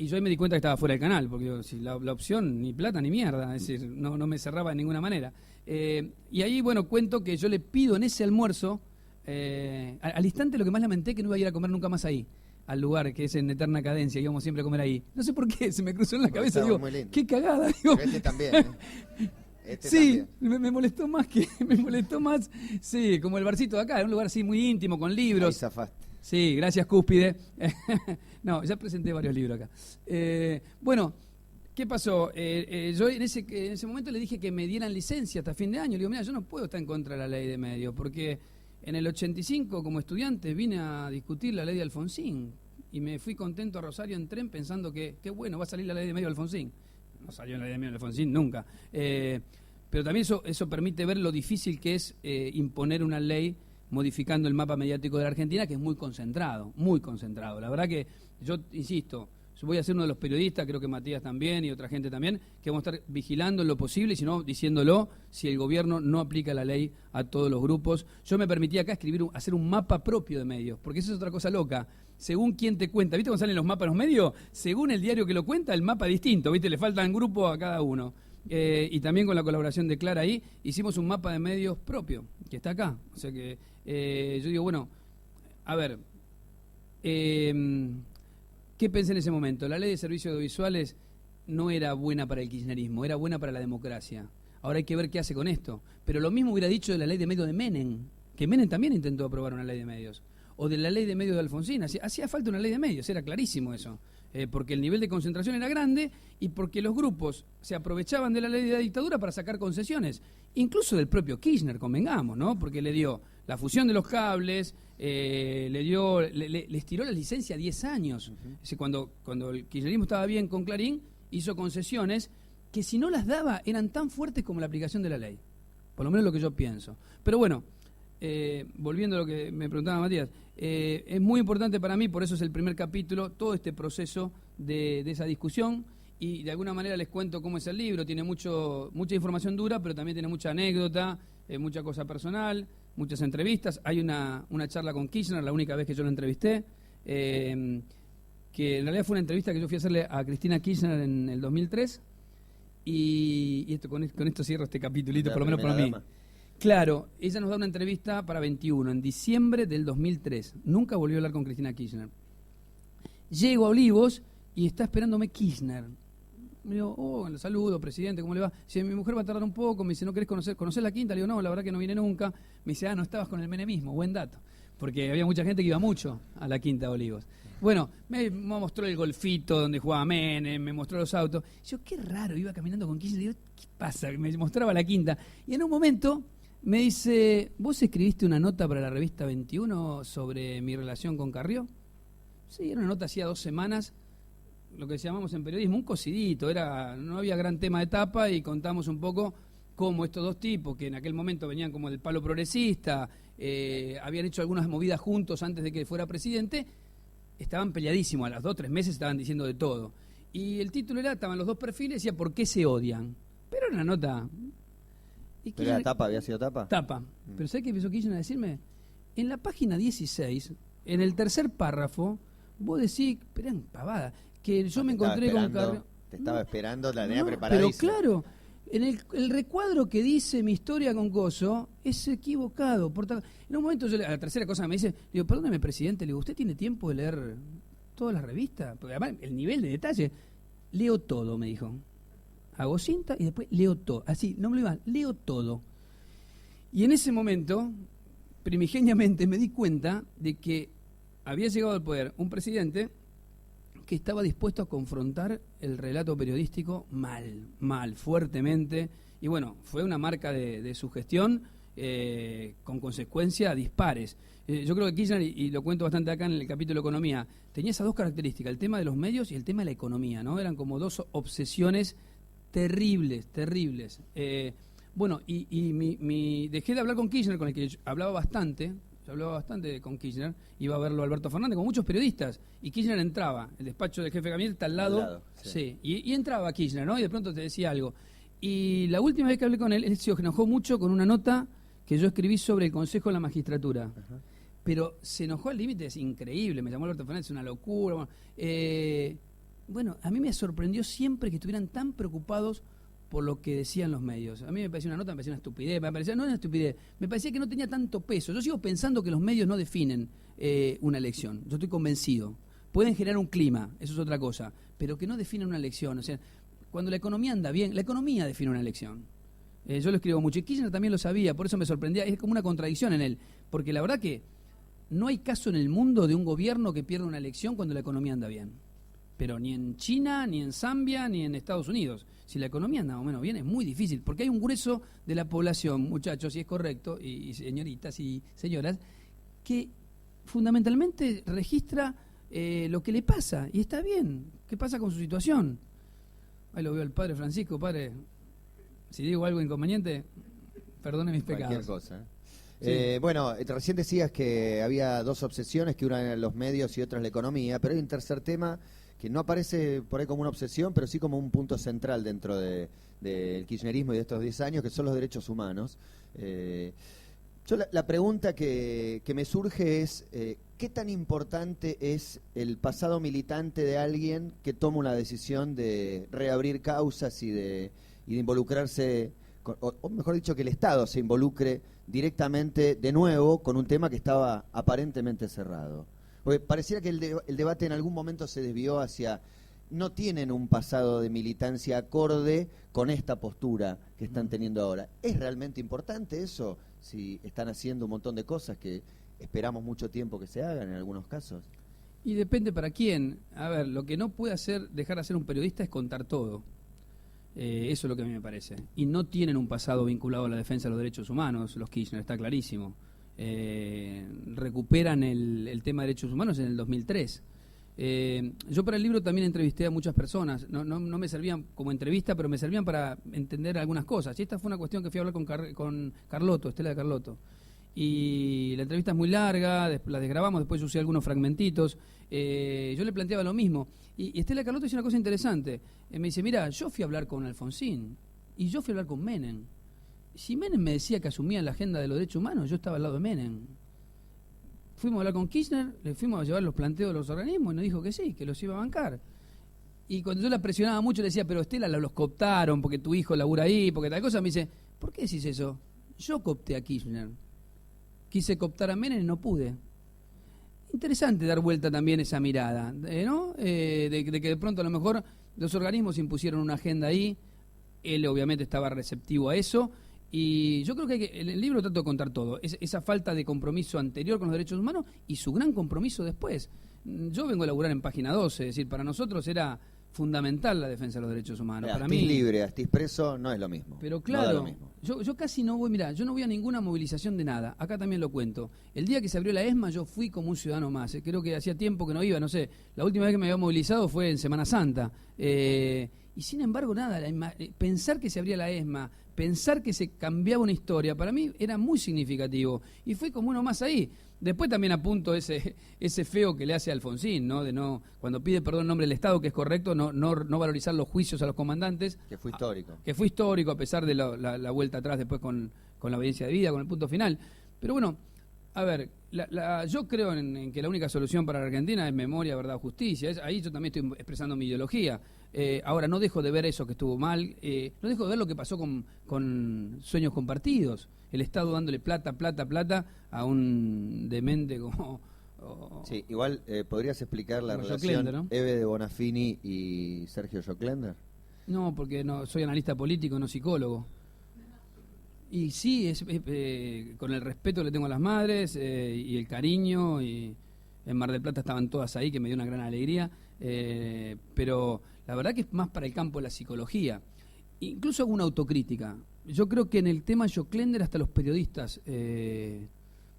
Y yo ahí me di cuenta que estaba fuera del canal, porque digo, si la opción ni plata ni mierda, es decir, no me cerraba de ninguna manera. Y ahí, bueno, cuento que yo le pido en ese almuerzo, al instante lo que más lamenté que no iba a ir a comer nunca más ahí, al lugar que es en Eterna Cadencia, íbamos siempre a comer ahí. No sé por qué, se me cruzó en la cabeza, digo, qué cagada. Digo. Pero este también, sí, me molestó más sí, como el barcito de acá, un lugar así muy íntimo, con libros. Ahí zafaste. Sí, gracias Cúspide. No, ya presenté varios libros acá. Bueno, ¿qué pasó? Yo en ese momento le dije que me dieran licencia hasta fin de año. Le digo, mira, yo no puedo estar en contra de la ley de medios, porque en el 85 como estudiante vine a discutir la ley de Alfonsín y me fui contento a Rosario en tren pensando que qué bueno, va a salir la ley de medios de Alfonsín. No salió la ley de medios de Alfonsín nunca. Pero también eso permite ver lo difícil que es imponer una ley modificando el mapa mediático de la Argentina, que es muy concentrado, muy concentrado. La verdad que yo, insisto, yo voy a ser uno de los periodistas, creo que Matías también y otra gente también, que vamos a estar vigilando en lo posible y si no, diciéndolo, si el gobierno no aplica la ley a todos los grupos. Yo me permití acá hacer un mapa propio de medios, porque eso es otra cosa loca. Según quién te cuenta, ¿viste cómo salen los mapas en los medios? Según el diario que lo cuenta, el mapa es distinto, ¿viste? Le faltan grupos a cada uno. Y también con la colaboración de Clara ahí, hicimos un mapa de medios propio, que está acá. O sea que yo digo, bueno, a ver, ¿qué pensé en ese momento? La ley de servicios audiovisuales no era buena para el kirchnerismo, era buena para la democracia. Ahora hay que ver qué hace con esto. Pero lo mismo hubiera dicho de la ley de medios de Menem, que Menem también intentó aprobar una ley de medios. O de la ley de medios de Alfonsín, hacía falta una ley de medios, era clarísimo eso. Porque el nivel de concentración era grande y porque los grupos se aprovechaban de la ley de la dictadura para sacar concesiones, incluso del propio Kirchner, convengamos, ¿no? Porque le dio la fusión de los cables, les tiró la licencia a 10 años. Cuando el kirchnerismo estaba bien con Clarín, hizo concesiones que si no las daba eran tan fuertes como la aplicación de la ley, por lo menos lo que yo pienso. Pero bueno, volviendo a lo que me preguntaba Matías, es muy importante para mí, por eso es el primer capítulo, todo este proceso de esa discusión, y de alguna manera les cuento cómo es el libro. Tiene mucha información dura, pero también tiene mucha anécdota, mucha cosa personal, muchas entrevistas. Hay una charla con Kirchner, la única vez que yo lo entrevisté, que en realidad fue una entrevista que yo fui a hacerle a Cristina Kirchner en el 2003, y con esto cierro este capitulito, por lo menos para mí. Claro, ella nos da una entrevista para 21, en diciembre del 2003. Nunca volvió a hablar con Cristina Kirchner. Llego a Olivos y está esperándome Kirchner. Me digo, lo saludo, presidente, ¿cómo le va? Dice, mi mujer va a tardar un poco. Me dice, ¿no querés conocer la quinta? Le digo, no, la verdad que no viene nunca. Me dice, no estabas con el menemismo, buen dato. Porque había mucha gente que iba mucho a la quinta de Olivos. Bueno, me mostró el golfito donde jugaba Menem, me mostró los autos. Yo, qué raro, iba caminando con Kirchner. Digo, ¿qué pasa? Me mostraba la quinta. Y en un momento me dice, ¿vos escribiste una nota para la revista 21 sobre mi relación con Carrió? Sí, era una nota hacía 2 semanas, lo que llamamos en periodismo un cocidito, no había gran tema de tapa, y contamos un poco cómo estos dos tipos, que en aquel momento venían como del palo progresista, habían hecho algunas movidas juntos antes de que fuera presidente, estaban peleadísimos, a los 2 o 3 meses estaban diciendo de todo. Y el título estaban los dos perfiles, decía ¿por qué se odian? Pero era una nota... ¿Pero era tapa? ¿Había sido tapa? Tapa. Pero ¿sabés qué empezó Kirchner a decirme? En la página 16, en el tercer párrafo, vos decís, pero eran pavadas, que yo me encontré con Carrió. Te estaba esperando, la tenía preparadísima. Pero claro, en el recuadro que dice mi historia con Coso es equivocado. En un momento, la tercera cosa que me dice, digo, perdóneme, presidente, le digo, ¿usted tiene tiempo de leer todas las revistas? Porque además, el nivel de detalle, leo todo, me dijo. Hago cinta y después leo todo. Así, no me lo iba, leo todo. Y en ese momento, primigeniamente, me di cuenta de que había llegado al poder un presidente que estaba dispuesto a confrontar el relato periodístico mal, fuertemente. Y bueno, fue una marca de su gestión con consecuencias dispares. Yo creo que Kirchner, y lo cuento bastante acá en el capítulo Economía, tenía esas 2 características, el tema de los medios y el tema de la economía, ¿no? Eran como 2 obsesiones terribles. Bueno, dejé de hablar con Kirchner, con el que yo hablaba bastante con Kirchner, iba a verlo Alberto Fernández, con muchos periodistas, y Kirchner entraba, el despacho del jefe de gabinete está al lado, sí. Y entraba Kirchner, ¿no? Y de pronto te decía algo. Y la última vez que hablé con él se enojó mucho con una nota que yo escribí sobre el Consejo de la Magistratura. Ajá. Pero se enojó al límite, es increíble, me llamó Alberto Fernández, es una locura. Bueno, a mí me sorprendió siempre que estuvieran tan preocupados por lo que decían los medios. A mí me parecía una nota, me parecía una estupidez, no era una estupidez, me parecía que no tenía tanto peso. Yo sigo pensando que los medios no definen una elección, yo estoy convencido. Pueden generar un clima, eso es otra cosa, pero que no definen una elección. O sea, cuando la economía anda bien, la economía define una elección. Yo lo escribo mucho, y Kirchner también lo sabía, por eso me sorprendía, es como una contradicción en él, porque la verdad que no hay caso en el mundo de un gobierno que pierda una elección cuando la economía anda bien. Pero ni en China, ni en Zambia, ni en Estados Unidos. Si la economía anda más o menos bien, es muy difícil, porque hay un grueso de la población, muchachos, y es correcto, y señoritas y señoras, que fundamentalmente registra lo que le pasa, y está bien. ¿Qué pasa con su situación? Ahí lo veo al padre Francisco. Padre, si digo algo inconveniente, perdone mis pecados. Cualquier cosa. Sí. Bueno, recién decías que había 2 obsesiones, que una eran los medios y otra es la economía, pero hay un tercer tema que no aparece por ahí como una obsesión, pero sí como un punto central dentro del kirchnerismo y de estos 10 años, que son los derechos humanos. Yo la pregunta que me surge es, ¿qué tan importante es el pasado militante de alguien que toma una decisión de reabrir causas y de involucrarse, o mejor dicho, que el Estado se involucre directamente de nuevo con un tema que estaba aparentemente cerrado? Porque pareciera que el debate en algún momento se desvió hacia, no tienen un pasado de militancia acorde con esta postura que están teniendo ahora. ¿Es realmente importante eso? Si están haciendo un montón de cosas que esperamos mucho tiempo que se hagan en algunos casos. Y depende para quién. A ver, lo que no puede dejar de hacer un periodista es contar todo. Eso es lo que a mí me parece. Y no tienen un pasado vinculado a la defensa de los derechos humanos, los Kirchner, está clarísimo. Recuperan el tema de derechos humanos en el 2003. Yo para el libro también entrevisté a muchas personas, no me servían como entrevista, pero me servían para entender algunas cosas. Y esta fue una cuestión que fui a hablar con Carlotto, Estela de Carlotto. Y la entrevista es muy larga, la desgrabamos, después usé algunos fragmentitos. Yo le planteaba lo mismo. Y Estela Carlotto dice una cosa interesante. Me dice, mira, yo fui a hablar con Alfonsín y yo fui a hablar con Menem. Si Menem me decía que asumía la agenda de los derechos humanos, yo estaba al lado de Menem. Fuimos a hablar con Kirchner, le fuimos a llevar los planteos de los organismos y nos dijo que sí, que los iba a bancar. Y cuando yo la presionaba mucho, le decía, pero Estela, los cooptaron porque tu hijo labura ahí, porque tal cosa, me dice, ¿por qué decís eso? Yo coopté a Kirchner. Quise cooptar a Menem y no pude. Interesante dar vuelta también esa mirada, ¿no? De que de pronto a lo mejor los organismos impusieron una agenda ahí, él obviamente estaba receptivo a eso, y yo creo que el libro trata de contar todo, esa falta de compromiso anterior con los derechos humanos y su gran compromiso después. Yo vengo a laburar en Página 12, es decir, para nosotros era fundamental la defensa de los derechos humanos. Para Estés mí, libre, estés preso, no es lo mismo. pero No da claro, lo mismo. yo casi no voy, mirá, yo no voy a ninguna movilización de nada, acá también lo cuento. El día que se abrió la ESMA yo fui como un ciudadano más, creo que hacía tiempo que no iba, no sé, la última vez que me había movilizado fue en Semana Santa. Y sin embargo, nada, pensar que se abría la ESMA, pensar que se cambiaba una historia, para mí era muy significativo. Y fui como uno más ahí. Después también apunto ese feo que le hace a Alfonsín, ¿no? De no, cuando pide perdón en nombre del Estado, que es correcto, no valorizar los juicios a los comandantes. Que fue histórico. Que fue histórico, a pesar de la vuelta atrás después con la audiencia de vida, con el punto final. Pero bueno, a ver, yo creo en que la única solución para la Argentina es memoria, verdad, justicia. Ahí yo también estoy expresando mi ideología. Ahora, no dejo de ver eso que estuvo mal, no dejo de ver lo que pasó con Sueños Compartidos. El Estado dándole plata a un demente como... Sí, igual, ¿podrías explicar la relación Joclender, ¿no? Eve de Bonafini y Sergio Joclender? No, porque no soy analista político, no psicólogo. Y sí, con el respeto que le tengo a las madres y el cariño, y en Mar del Plata estaban todas ahí, que me dio una gran alegría, pero la verdad que es más para el campo de la psicología. Incluso hago una autocrítica. Yo creo que en el tema Joclender hasta los periodistas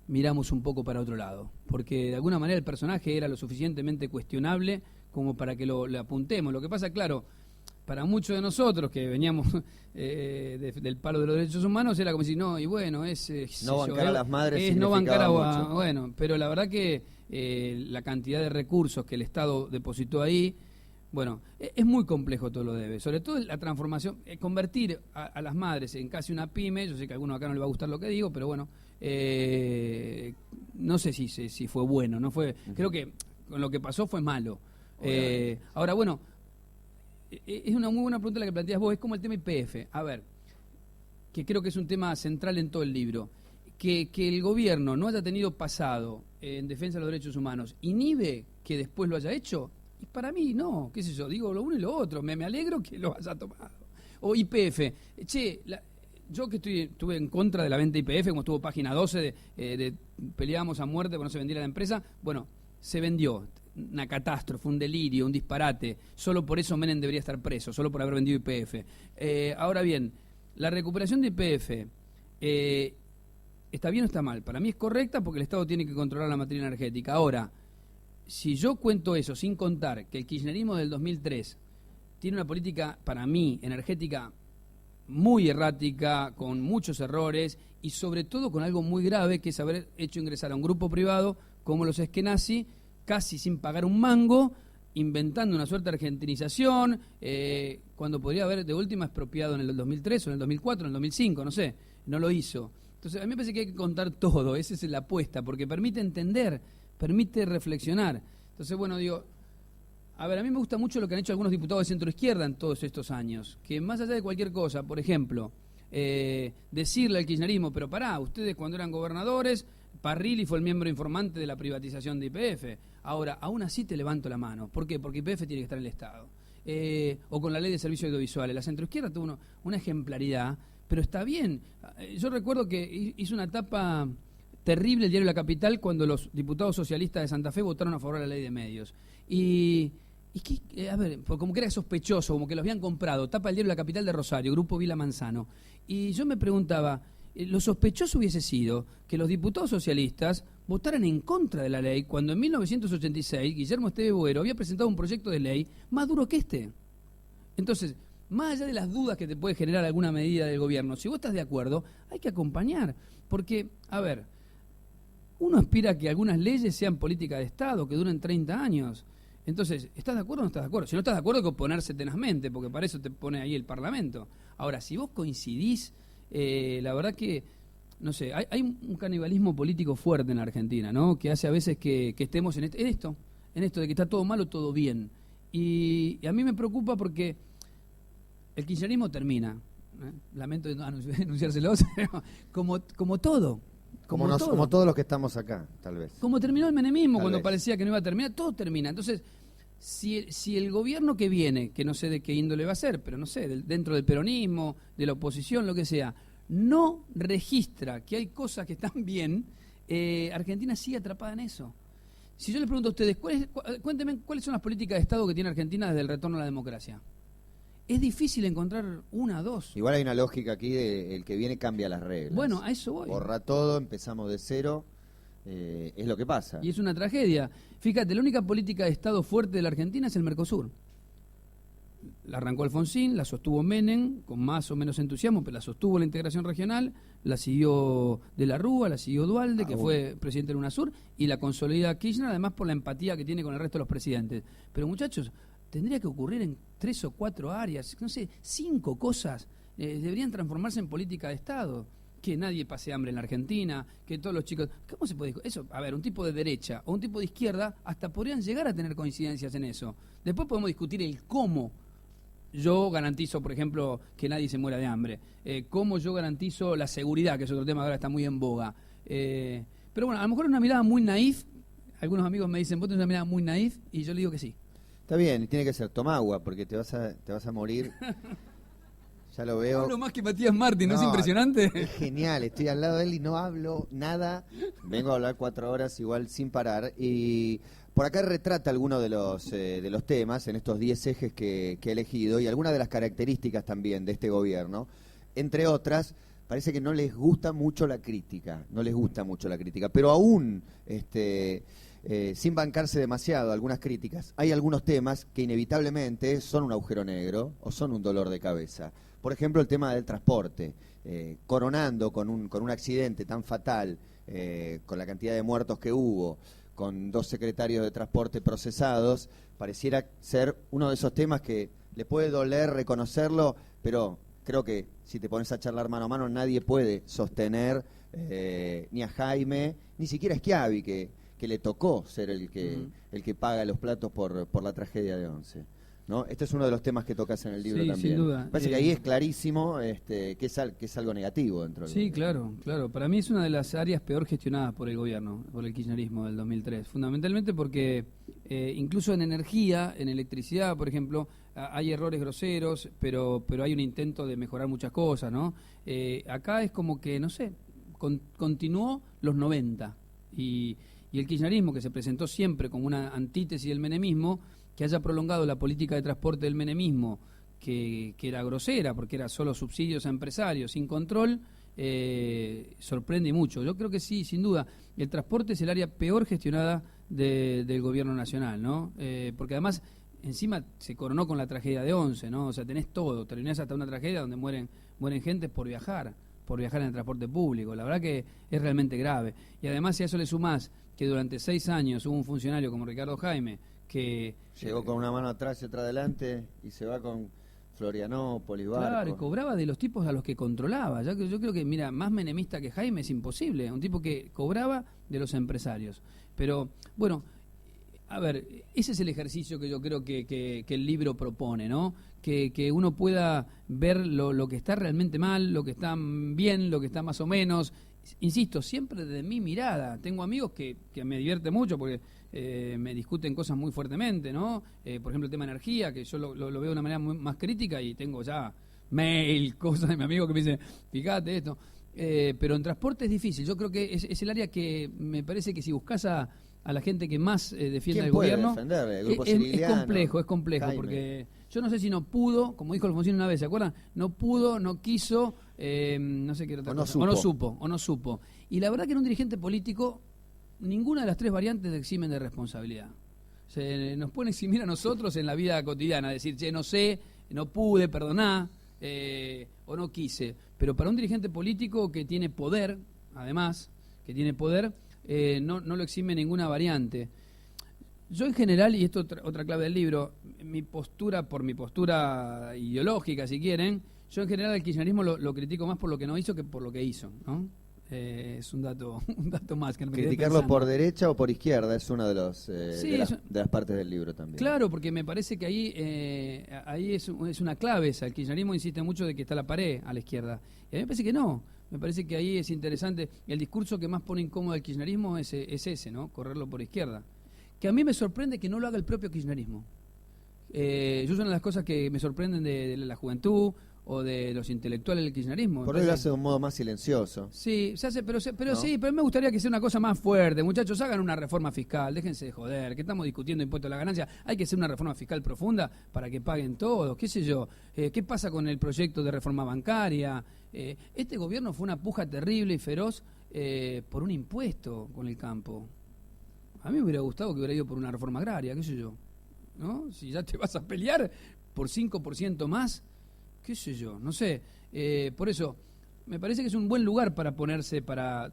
miramos un poco para otro lado, porque de alguna manera el personaje era lo suficientemente cuestionable como para que le apuntemos. Lo que pasa, claro, para muchos de nosotros que veníamos del palo de los derechos humanos, era como decir, no, y bueno, no bancar a las madres es no bancar mucho. Bueno, pero la verdad que la cantidad de recursos que el Estado depositó ahí, bueno, es muy complejo todo lo debe, sobre todo la transformación, convertir a las madres en casi una pyme. Yo sé que a alguno acá no le va a gustar lo que digo, pero bueno, no sé si fue bueno, no fue, creo que con lo que pasó fue malo. Ahora, bueno, es una muy buena pregunta la que planteas vos, es como el tema YPF. A ver, que creo que es un tema central en todo el libro. Que el gobierno no haya tenido pasado en defensa de los derechos humanos, ¿inhibe que después lo haya hecho? Y para mí no, qué sé yo, digo lo uno y lo otro, me alegro que lo haya tomado. O YPF, yo que estuve en contra de la venta de YPF, como estuvo Página 12, peleábamos a muerte porque no se vendiera la empresa, bueno, se vendió. Una catástrofe, un delirio, un disparate. Solo por eso Menem debería estar preso, solo por haber vendido YPF. Ahora bien, la recuperación de YPF ¿está bien o está mal? Para mí es correcta porque el Estado tiene que controlar la materia energética. Ahora, si yo cuento eso sin contar que el kirchnerismo del 2003 tiene una política, para mí, energética muy errática, con muchos errores y sobre todo con algo muy grave, que es haber hecho ingresar a un grupo privado como los Eskenazi, casi sin pagar un mango, inventando una suerte de argentinización, cuando podría haber de última expropiado en el 2003 o en el 2004, en el 2005, no sé, no lo hizo. Entonces a mí me parece que hay que contar todo, esa es la apuesta, porque permite entender, permite reflexionar. Entonces, bueno, digo, a ver, a mí me gusta mucho lo que han hecho algunos diputados de centro izquierda en todos estos años, que más allá de cualquier cosa, por ejemplo, decirle al kirchnerismo, pero pará, ustedes cuando eran gobernadores, Parrilli fue el miembro informante de la privatización de YPF. Ahora, aún así te levanto la mano. ¿Por qué? Porque YPF tiene que estar en el Estado. O con la ley de servicios audiovisuales. La centroizquierda tuvo una ejemplaridad, pero está bien. Yo recuerdo que hizo una etapa terrible el diario La Capital cuando los diputados socialistas de Santa Fe votaron a favor de la ley de medios. Y que, a ver, como que era sospechoso, como que los habían comprado. Tapa el diario La Capital de Rosario, Grupo Vila Manzano. Y yo me preguntaba, lo sospechoso hubiese sido que los diputados socialistas votaran en contra de la ley cuando en 1986 Guillermo Esteve Boero había presentado un proyecto de ley más duro que este. Entonces, más allá de las dudas que te puede generar alguna medida del gobierno, si vos estás de acuerdo, hay que acompañar. Porque, a ver, uno aspira a que algunas leyes sean política de Estado, que duren 30 años. Entonces, ¿estás de acuerdo o no estás de acuerdo? Si no estás de acuerdo, hay que oponerse tenazmente, porque para eso te pone ahí el Parlamento. Ahora, si vos coincidís, la verdad que, no sé, hay un canibalismo político fuerte en la Argentina, ¿no? Que hace a veces que estemos en esto de que está todo mal o todo bien. Y a mí me preocupa porque el kirchnerismo termina. Lamento anunciárselos, pero como todo. Como todos los que estamos acá, tal vez. Como terminó el menemismo, Tal cuando vez. parecía que no iba a terminar, todo termina. Entonces, si el gobierno que viene, que no sé de qué índole va a ser, pero no sé, dentro del peronismo, de la oposición, lo que sea, no registra que hay cosas que están bien, Argentina sigue atrapada en eso. Si yo les pregunto a ustedes, cuéntenme cuáles son las políticas de Estado que tiene Argentina desde el retorno a la democracia. Es difícil encontrar una o dos. Igual hay una lógica aquí de el que viene cambia las reglas. Bueno, a eso voy. Borra todo, empezamos de cero, es lo que pasa. Y es una tragedia. Fíjate, la única política de Estado fuerte de la Argentina es el Mercosur. La arrancó Alfonsín, la sostuvo Menem, con más o menos entusiasmo, pero la sostuvo la integración regional, la siguió De la Rúa, la siguió Duhalde, que fue presidente del UNASUR, y la consolida Kirchner, además por la empatía que tiene con el resto de los presidentes. Pero muchachos, tendría que ocurrir en 3 o 4 áreas, no sé, 5 cosas, deberían transformarse en política de Estado. Que nadie pase hambre en la Argentina, que todos los chicos... ¿Cómo se puede...? Eso, a ver, un tipo de derecha o un tipo de izquierda hasta podrían llegar a tener coincidencias en eso. Después podemos discutir el cómo yo garantizo, por ejemplo, que nadie se muera de hambre. Cómo yo garantizo la seguridad, que es otro tema que ahora está muy en boga. Pero bueno, a lo mejor es una mirada muy naif. Algunos amigos me dicen, vos tenés una mirada muy naif, y yo le digo que sí. Está bien, tiene que ser, toma agua, porque te vas a morir. Ya lo veo. Hablo más que Matías Martín, ¿no es impresionante? Es genial, estoy al lado de él y no hablo nada. Vengo a hablar 4 horas igual sin parar. Y por acá retrata algunos de los temas en estos 10 ejes que he elegido y algunas de las características también de este gobierno. Entre otras, parece que no les gusta mucho la crítica, pero aún sin bancarse demasiado algunas críticas, hay algunos temas que inevitablemente son un agujero negro o son un dolor de cabeza. Por ejemplo, el tema del transporte, coronando con un accidente tan fatal, con la cantidad de muertos que hubo, con 2 secretarios de transporte procesados, pareciera ser uno de esos temas que le puede doler reconocerlo, pero creo que si te pones a charlar mano a mano nadie puede sostener ni a Jaime, ni siquiera a Schiavi, que le tocó ser el que paga los platos por la tragedia de Once. ¿No? Este es uno de los temas que tocas en el libro también. Sin duda. Parece que ahí es clarísimo que es algo negativo dentro del gobierno. Claro. Para mí es una de las áreas peor gestionadas por el gobierno, por el kirchnerismo del 2003. Fundamentalmente porque incluso en energía, en electricidad, por ejemplo, hay errores groseros, pero hay un intento de mejorar muchas cosas, ¿no? Acá es como que, no sé, continuó los 90 y el kirchnerismo, que se presentó siempre como una antítesis del menemismo, que haya prolongado la política de transporte del menemismo, que era grosera, porque era solo subsidios a empresarios, sin control, sorprende mucho. Yo creo que sí, sin duda, el transporte es el área peor gestionada del gobierno nacional, ¿no? Porque además, encima se coronó con la tragedia de Once, ¿no? O sea, tenés todo, terminás hasta una tragedia donde mueren gente por viajar en el transporte público. La verdad que es realmente grave. Y además, si a eso le sumás que durante 6 años hubo un funcionario como Ricardo Jaime, que llegó con una mano atrás y otra adelante y se va con Florianópolis, Barco. Claro, y cobraba de los tipos a los que controlaba. Yo creo que, mira, más menemista que Jaime es imposible. Un tipo que cobraba de los empresarios. Pero, bueno, a ver, ese es el ejercicio que yo creo que el libro propone, ¿no? Que uno pueda ver lo que está realmente mal, lo que está bien, lo que está más o menos. Insisto, siempre desde mi mirada. Tengo amigos que me divierte mucho porque me discuten cosas muy fuertemente, ¿no? Por ejemplo, el tema de energía, que yo lo veo de una manera más crítica y tengo ya mail, cosas de mi amigo que me dicen, fíjate esto. Pero en transporte es difícil. Yo creo que es el área que me parece que si buscas a la gente que más defiende el gobierno, es complejo, Jaime. porque yo no sé si no pudo, como dijo Alfonsín una vez, ¿se acuerdan? No pudo, no quiso, no sé qué era otra cosa. O no supo. Y la verdad que en un dirigente político, ninguna de las 3 variantes eximen de responsabilidad. Nos pueden eximir a nosotros en la vida cotidiana, decir, che, no sé, no pude, perdoná, o no quise. Pero para un dirigente político que tiene poder, además, no lo exime ninguna variante. Yo en general, y esto otra clave del libro, por mi postura ideológica, si quieren, yo en general al kirchnerismo lo critico más por lo que no hizo que por lo que hizo, ¿no? Es un dato más que me quedé criticarlo pensando. por derecha o por izquierda es una de Sí, de las partes del libro también. Claro, porque me parece que ahí es una clave esa. El kirchnerismo insiste mucho de que está la pared a la izquierda. Y a mí me parece que no. Me parece que ahí es interesante. El discurso que más pone incómodo al kirchnerismo es ese, ¿no? Correrlo por izquierda. Que a mí me sorprende que no lo haga el propio kirchnerismo. Yo son las cosas que me sorprenden de la juventud o de los intelectuales del kirchnerismo. Por eso lo hace de un modo más silencioso. Sí, se hace, pero ¿No? sí, pero me gustaría que sea una cosa más fuerte. Muchachos, hagan una reforma fiscal, déjense de joder, que estamos discutiendo impuestos a la ganancia. Hay que hacer una reforma fiscal profunda para que paguen todos, qué sé yo. ¿Qué pasa con el proyecto de reforma bancaria? Este gobierno fue una puja terrible y feroz por un impuesto con el campo. A mí me hubiera gustado que hubiera ido por una reforma agraria, qué sé yo. ¿No? Si ya te vas a pelear por 5% más, qué sé yo, no sé. Por eso, me parece que es un buen lugar para ponerse, para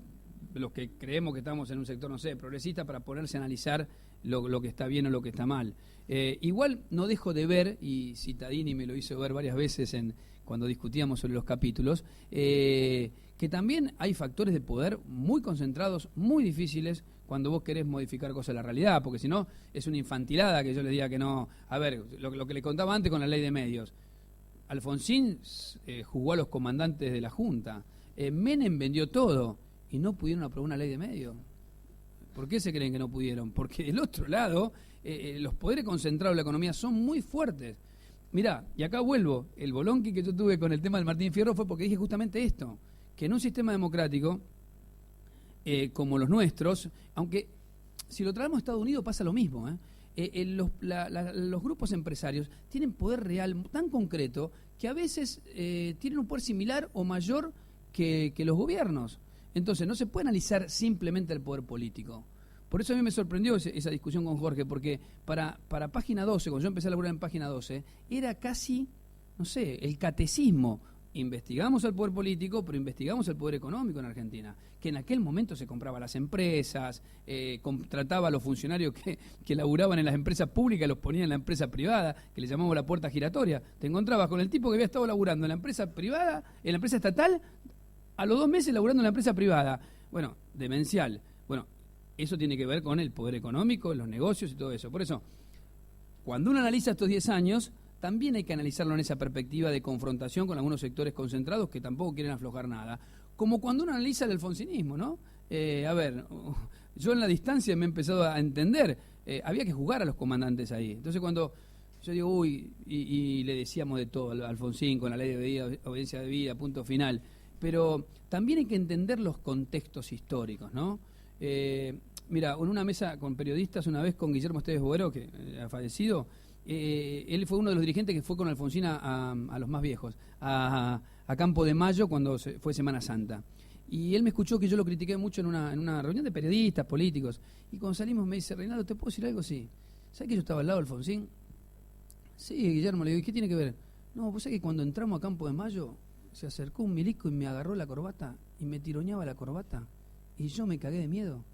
los que creemos que estamos en un sector, no sé, progresista, para ponerse a analizar lo que está bien o lo que está mal. Igual no dejo de ver, y Cittadini me lo hizo ver varias veces cuando discutíamos sobre los capítulos, que también hay factores de poder muy concentrados, muy difíciles, cuando vos querés modificar cosas de la realidad, porque si no, es una infantilada que yo les diga que no. A ver, lo que le contaba antes con la ley de medios. Alfonsín jugó a los comandantes de la Junta. Menem vendió todo y no pudieron aprobar una ley de medios. ¿Por qué se creen que no pudieron? Porque del otro lado, los poderes concentrados de la economía son muy fuertes. Mirá, y acá vuelvo, el bolonqui que yo tuve con el tema del Martín Fierro fue porque dije justamente esto, que en un sistema democrático como los nuestros, aunque si lo traemos a Estados Unidos pasa lo mismo, los grupos empresarios tienen poder real tan concreto que a veces tienen un poder similar o mayor que los gobiernos. Entonces no se puede analizar simplemente el poder político. Por eso a mí me sorprendió esa discusión con Jorge, porque para Página 12, cuando yo empecé a laburar en Página 12, era casi, no sé, el catecismo. Investigamos el poder político, pero investigamos el poder económico en Argentina, que en aquel momento se compraba las empresas, contrataba a los funcionarios que laburaban en las empresas públicas, los ponía en la empresa privada, que le llamamos la puerta giratoria. Te encontrabas con el tipo que había estado laburando en la empresa privada, en la empresa estatal, a los 2 meses laburando en la empresa privada. Bueno, demencial. Bueno, eso tiene que ver con el poder económico, los negocios y todo eso. Por eso, cuando uno analiza estos 10 años, también hay que analizarlo en esa perspectiva de confrontación con algunos sectores concentrados que tampoco quieren aflojar nada. Como cuando uno analiza el alfonsinismo, ¿no? A ver, yo en la distancia me he empezado a entender, había que jugar a los comandantes ahí. Entonces cuando yo digo, uy, y le decíamos de todo al Alfonsín con la ley de vida, obediencia de vida, punto final. Pero también hay que entender los contextos históricos, ¿no? Mira, en una mesa con periodistas, una vez con Guillermo Esteves Boero, que ha fallecido, él fue uno de los dirigentes que fue con Alfonsín a los más viejos, a Campo de Mayo cuando fue Semana Santa. Y él me escuchó que yo lo critiqué mucho en una reunión de periodistas, políticos. Y cuando salimos me dice, Reinaldo, ¿te puedo decir algo? Sí. ¿Sabes que yo estaba al lado de Alfonsín? Sí, Guillermo, le digo, ¿y qué tiene que ver? No, pues es que cuando entramos a Campo de Mayo se acercó un milico y me agarró la corbata y me tironeaba la corbata y yo me cagué de miedo.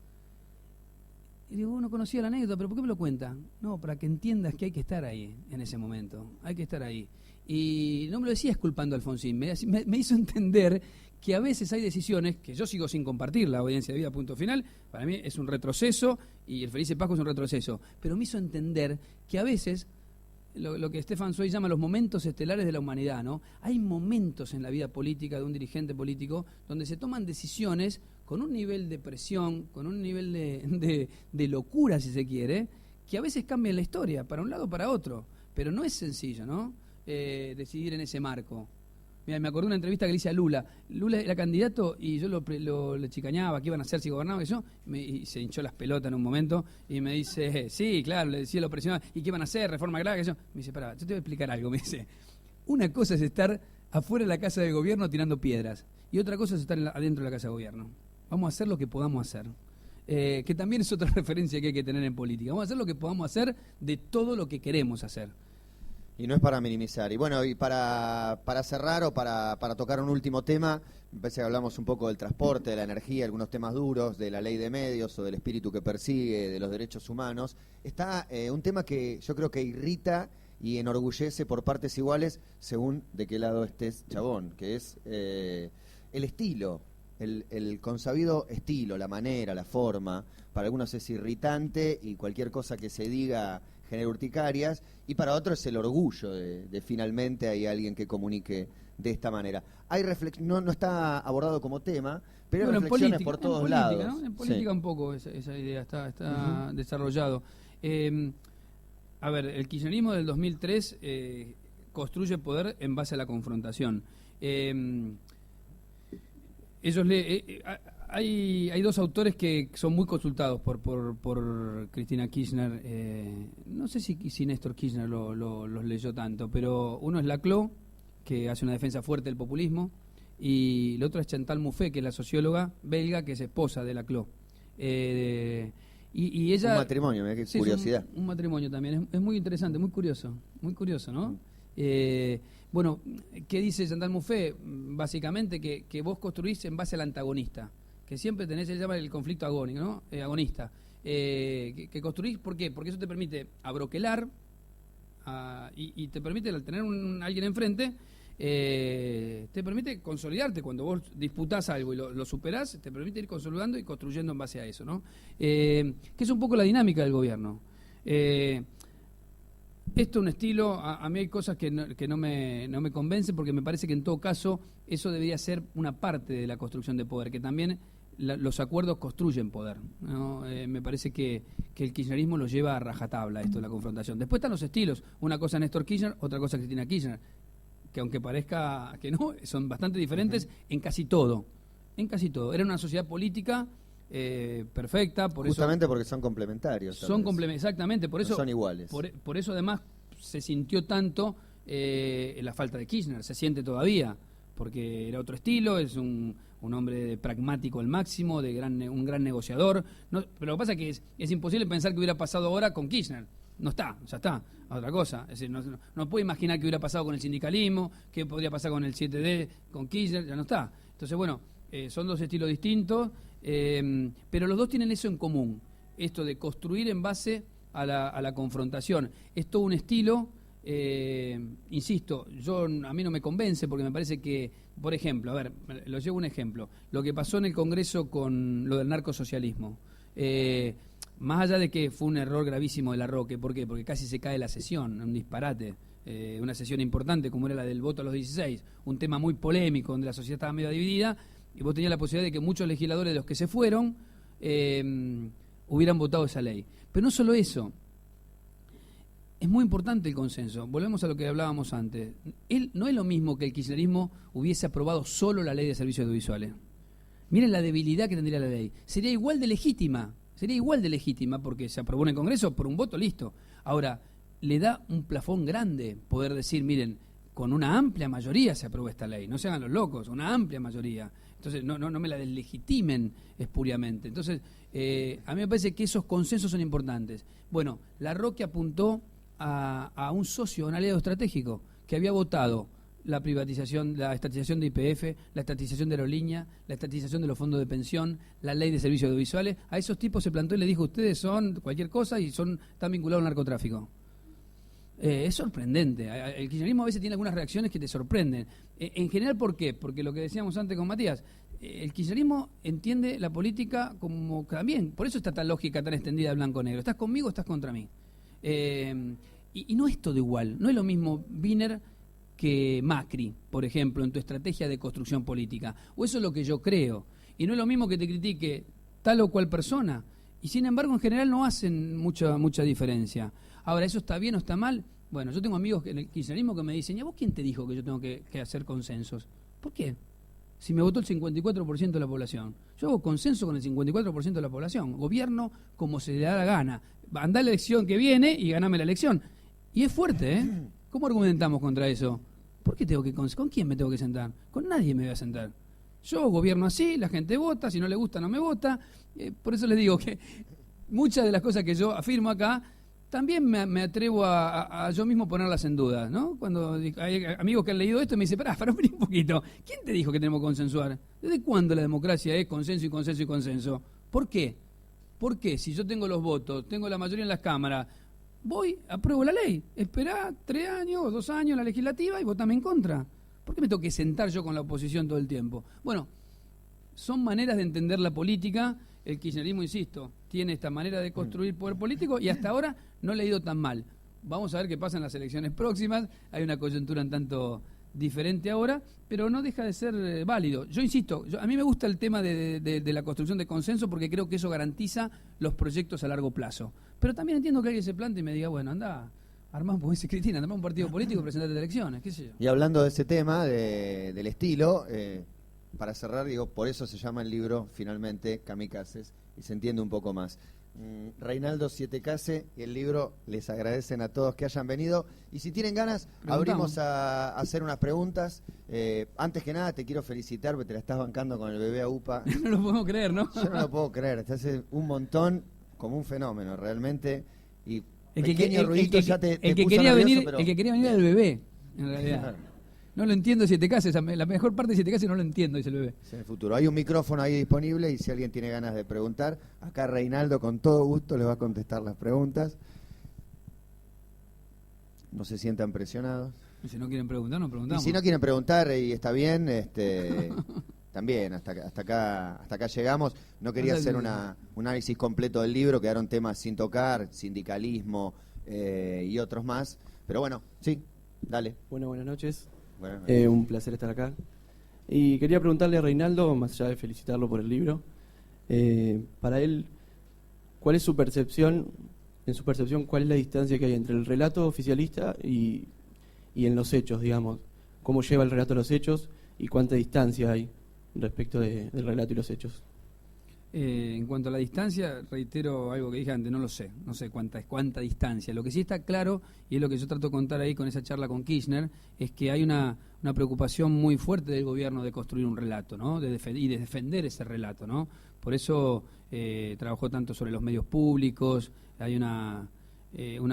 Y digo, no conocía la anécdota, pero ¿por qué me lo cuenta? No, para que entiendas que hay que estar ahí en ese momento, hay que estar ahí. Y no me lo decías culpando a Alfonsín, me hizo entender que a veces hay decisiones que yo sigo sin compartir, la obediencia de vida, punto final, para mí es un retroceso y el Felice Pascua es un retroceso, pero me hizo entender que a veces lo que Stefan Zweig llama los momentos estelares de la humanidad, ¿no? Hay momentos en la vida política de un dirigente político donde se toman decisiones con un nivel de presión, con un nivel de locura, si se quiere, que a veces cambian la historia, para un lado o para otro. Pero no es sencillo, ¿no? Decidir en ese marco. Mira, me acordé de una entrevista que le hice a Lula. Lula era candidato y yo le chicañaba qué iban a hacer si gobernaba y se hinchó las pelotas en un momento y me dice, sí, claro, le decía, lo presionaba, ¿y qué iban a hacer? ¿Reforma agraria? Me dice, pará, yo te voy a explicar algo. Me dice, una cosa es estar afuera de la casa de gobierno tirando piedras y otra cosa es estar adentro de la casa de gobierno. Vamos a hacer lo que podamos hacer. Que también es otra referencia que hay que tener en política. Vamos a hacer lo que podamos hacer de todo lo que queremos hacer. Y no es para minimizar. Y bueno, y para cerrar o para tocar un último tema, me parece que hablamos un poco del transporte, de la energía, algunos temas duros, de la ley de medios o del espíritu que persigue, de los derechos humanos. Está un tema que yo creo que irrita y enorgullece por partes iguales según de qué lado estés, chabón, que es el estilo, el consabido estilo, la manera, la forma. Para algunos es irritante y cualquier cosa que se diga genera urticarias, y para otros es el orgullo de finalmente hay alguien que comunique de esta manera. Hay no está abordado como tema, pero hay reflexiones por todos lados. ¿No? En política un poco esa idea está desarrollado. A ver, el kirchnerismo del 2003 construye poder en base a la confrontación. Hay dos autores que son muy consultados por Cristina Kirchner. No sé si Néstor Kirchner los leyó tanto, pero uno es Laclau, que hace una defensa fuerte del populismo, y el otro es Chantal Mouffe, que es la socióloga belga, que es esposa de Laclau. Y ella, un matrimonio, mira qué curiosidad. Un matrimonio también, es muy interesante, muy curioso, ¿no? Bueno, ¿qué dice Chantal Mouffe? Básicamente que vos construís en base al antagonista, que siempre tenés, él llama el conflicto agónico, ¿no? Agonista. Que construís, ¿por qué? Porque eso te permite abroquelar y te permite, al tener alguien enfrente, te permite consolidarte. Cuando vos disputás algo y lo superás, te permite ir consolidando y construyendo en base a eso, ¿no? Que es un poco la dinámica del gobierno. Esto es un estilo, a mí hay cosas que no me convencen, porque me parece que en todo caso eso debería ser una parte de la construcción de poder, que también los acuerdos construyen poder, ¿no? Me parece que el kirchnerismo lo lleva a rajatabla, esto de la confrontación. Después están los estilos, una cosa Néstor Kirchner, otra cosa Cristina Kirchner, que aunque parezca que no, son bastante diferentes en casi todo. Era una sociedad política perfecta, justamente porque son complementarios. Exactamente, por eso no son iguales. Por eso además se sintió tanto la falta de Kirchner, se siente todavía, porque era otro estilo, es un hombre pragmático al máximo, un gran negociador. No, pero lo que pasa es que es imposible pensar que hubiera pasado ahora con Kirchner. No está, ya está, otra cosa. Es decir, no puede imaginar qué hubiera pasado con el sindicalismo, qué podría pasar con el 7D, con Kirchner, ya no está. Entonces, bueno, son dos estilos distintos, pero los dos tienen eso en común, esto de construir en base a la confrontación. Es todo un estilo, insisto, a mí no me convence, porque me parece que, por ejemplo, a ver, lo llevo un ejemplo, lo que pasó en el Congreso con lo del narcosocialismo. Más allá de que fue un error gravísimo de Larroque, ¿por qué? Porque casi se cae la sesión, un disparate. Una sesión importante como era la del voto a los 16, un tema muy polémico donde la sociedad estaba medio dividida, y vos tenías la posibilidad de que muchos legisladores de los que se fueron hubieran votado esa ley. Pero no solo eso, es muy importante el consenso. Volvemos a lo que hablábamos antes. No es lo mismo que el kirchnerismo hubiese aprobado solo la ley de servicios audiovisuales. Miren la debilidad que tendría la ley. Sería igual de legítima porque se aprobó en el Congreso por un voto, listo. Ahora, le da un plafón grande poder decir, miren, con una amplia mayoría se aprobó esta ley, no se hagan los locos, una amplia mayoría. Entonces no me la deslegitimen espuriamente. Entonces, a mí me parece que esos consensos son importantes. Bueno, Larroque apuntó a un socio, un aliado estratégico, que había votado la privatización, la estatización de YPF, la estatización de aerolínea, la estatización de los fondos de pensión, la ley de servicios audiovisuales. A esos tipos se plantó y le dijo, ustedes son cualquier cosa y están vinculados al narcotráfico. Es sorprendente. El kirchnerismo a veces tiene algunas reacciones que te sorprenden. En general, ¿por qué? Porque lo que decíamos antes con Matías, el kirchnerismo entiende la política como también, por eso está tan lógica, tan extendida de blanco-negro. ¿Estás conmigo o estás contra mí? Y no es todo igual. No es lo mismo Wiener que Macri, por ejemplo, en tu estrategia de construcción política. O eso es lo que yo creo. Y no es lo mismo que te critique tal o cual persona. Y sin embargo, en general no hacen mucha diferencia. Ahora, ¿eso está bien o está mal? Bueno, yo tengo amigos en el kirchnerismo que me dicen, ¿y vos quién te dijo que yo tengo que hacer consensos? ¿Por qué? Si me votó el 54% de la población. Yo hago consenso con el 54% de la población. Gobierno como se le da la gana. Andá a la elección que viene y ganame la elección. Y es fuerte, ¿eh? ¿Cómo argumentamos contra eso? ¿Por qué con quién me tengo que sentar? Con nadie me voy a sentar. Yo gobierno así, la gente vota, si no le gusta no me vota. Por eso les digo que muchas de las cosas que yo afirmo acá también me atrevo a yo mismo ponerlas en duda, ¿no? Cuando hay amigos que han leído esto y me dicen, pará un poquito, ¿quién te dijo que tenemos que consensuar? ¿Desde cuándo la democracia es consenso y consenso y consenso? ¿Por qué? ¿Por qué? Si yo tengo los votos, tengo la mayoría en las cámaras, voy, apruebo la ley, esperá 3 años o 2 años en la legislativa y votame en contra. ¿Por qué me tengo que sentar yo con la oposición todo el tiempo? Bueno, son maneras de entender la política. El kirchnerismo, insisto, tiene esta manera de construir poder político y hasta ahora no le ha ido tan mal. Vamos a ver qué pasa en las elecciones próximas. Hay una coyuntura un tanto diferente ahora, pero no deja de ser válido. Yo insisto, a mí me gusta el tema de la construcción de consenso porque creo que eso garantiza los proyectos a largo plazo. Pero también entiendo que alguien se plante y me diga, bueno, anda, armá, como dice Cristina, armá un partido político y presentate a elecciones, qué sé yo. Y hablando de ese tema, del estilo, para cerrar, digo, por eso se llama el libro, finalmente, Kamikazes, y se entiende un poco más. Reinaldo Sietecase y el libro les agradecen a todos que hayan venido. Y si tienen ganas, abrimos a hacer unas preguntas. Antes que nada, te quiero felicitar porque te la estás bancando con el bebé AUPA. No lo puedo creer, ¿no? Yo no lo puedo creer, te hace un montón, como un fenómeno, realmente. Y el pequeño ruidito ya te puso quería nervioso, venir, pero... el que quería venir era el bebé, en realidad. No lo entiendo, Sietecase, la mejor parte de Sietecase no lo entiendo, dice el bebé. En el futuro. Hay un micrófono ahí disponible y si alguien tiene ganas de preguntar, acá Reinaldo con todo gusto les va a contestar las preguntas. No se sientan presionados. Y si no quieren preguntar, no preguntamos. Y si no quieren preguntar y está bien, también hasta acá llegamos. No quería hacer un análisis completo del libro, quedaron temas sin tocar, sindicalismo y otros más. Pero bueno, sí, dale. Bueno, buenas noches. Bueno, Un placer estar acá. Y quería preguntarle a Reinaldo, más allá de felicitarlo por el libro, para él, ¿cuál es su percepción, en su percepción, cuál es la distancia que hay entre el relato oficialista y en los hechos, digamos? ¿Cómo lleva el relato a los hechos y cuánta distancia hay respecto del relato y los hechos? En cuanto a la distancia, reitero algo que dije antes, no sé cuánta distancia. Lo que sí está claro, y es lo que yo trato de contar ahí con esa charla con Kirchner, es que hay una preocupación muy fuerte del gobierno de construir un relato, ¿no? de defender ese relato, ¿no? Por eso trabajó tanto sobre los medios públicos, hay una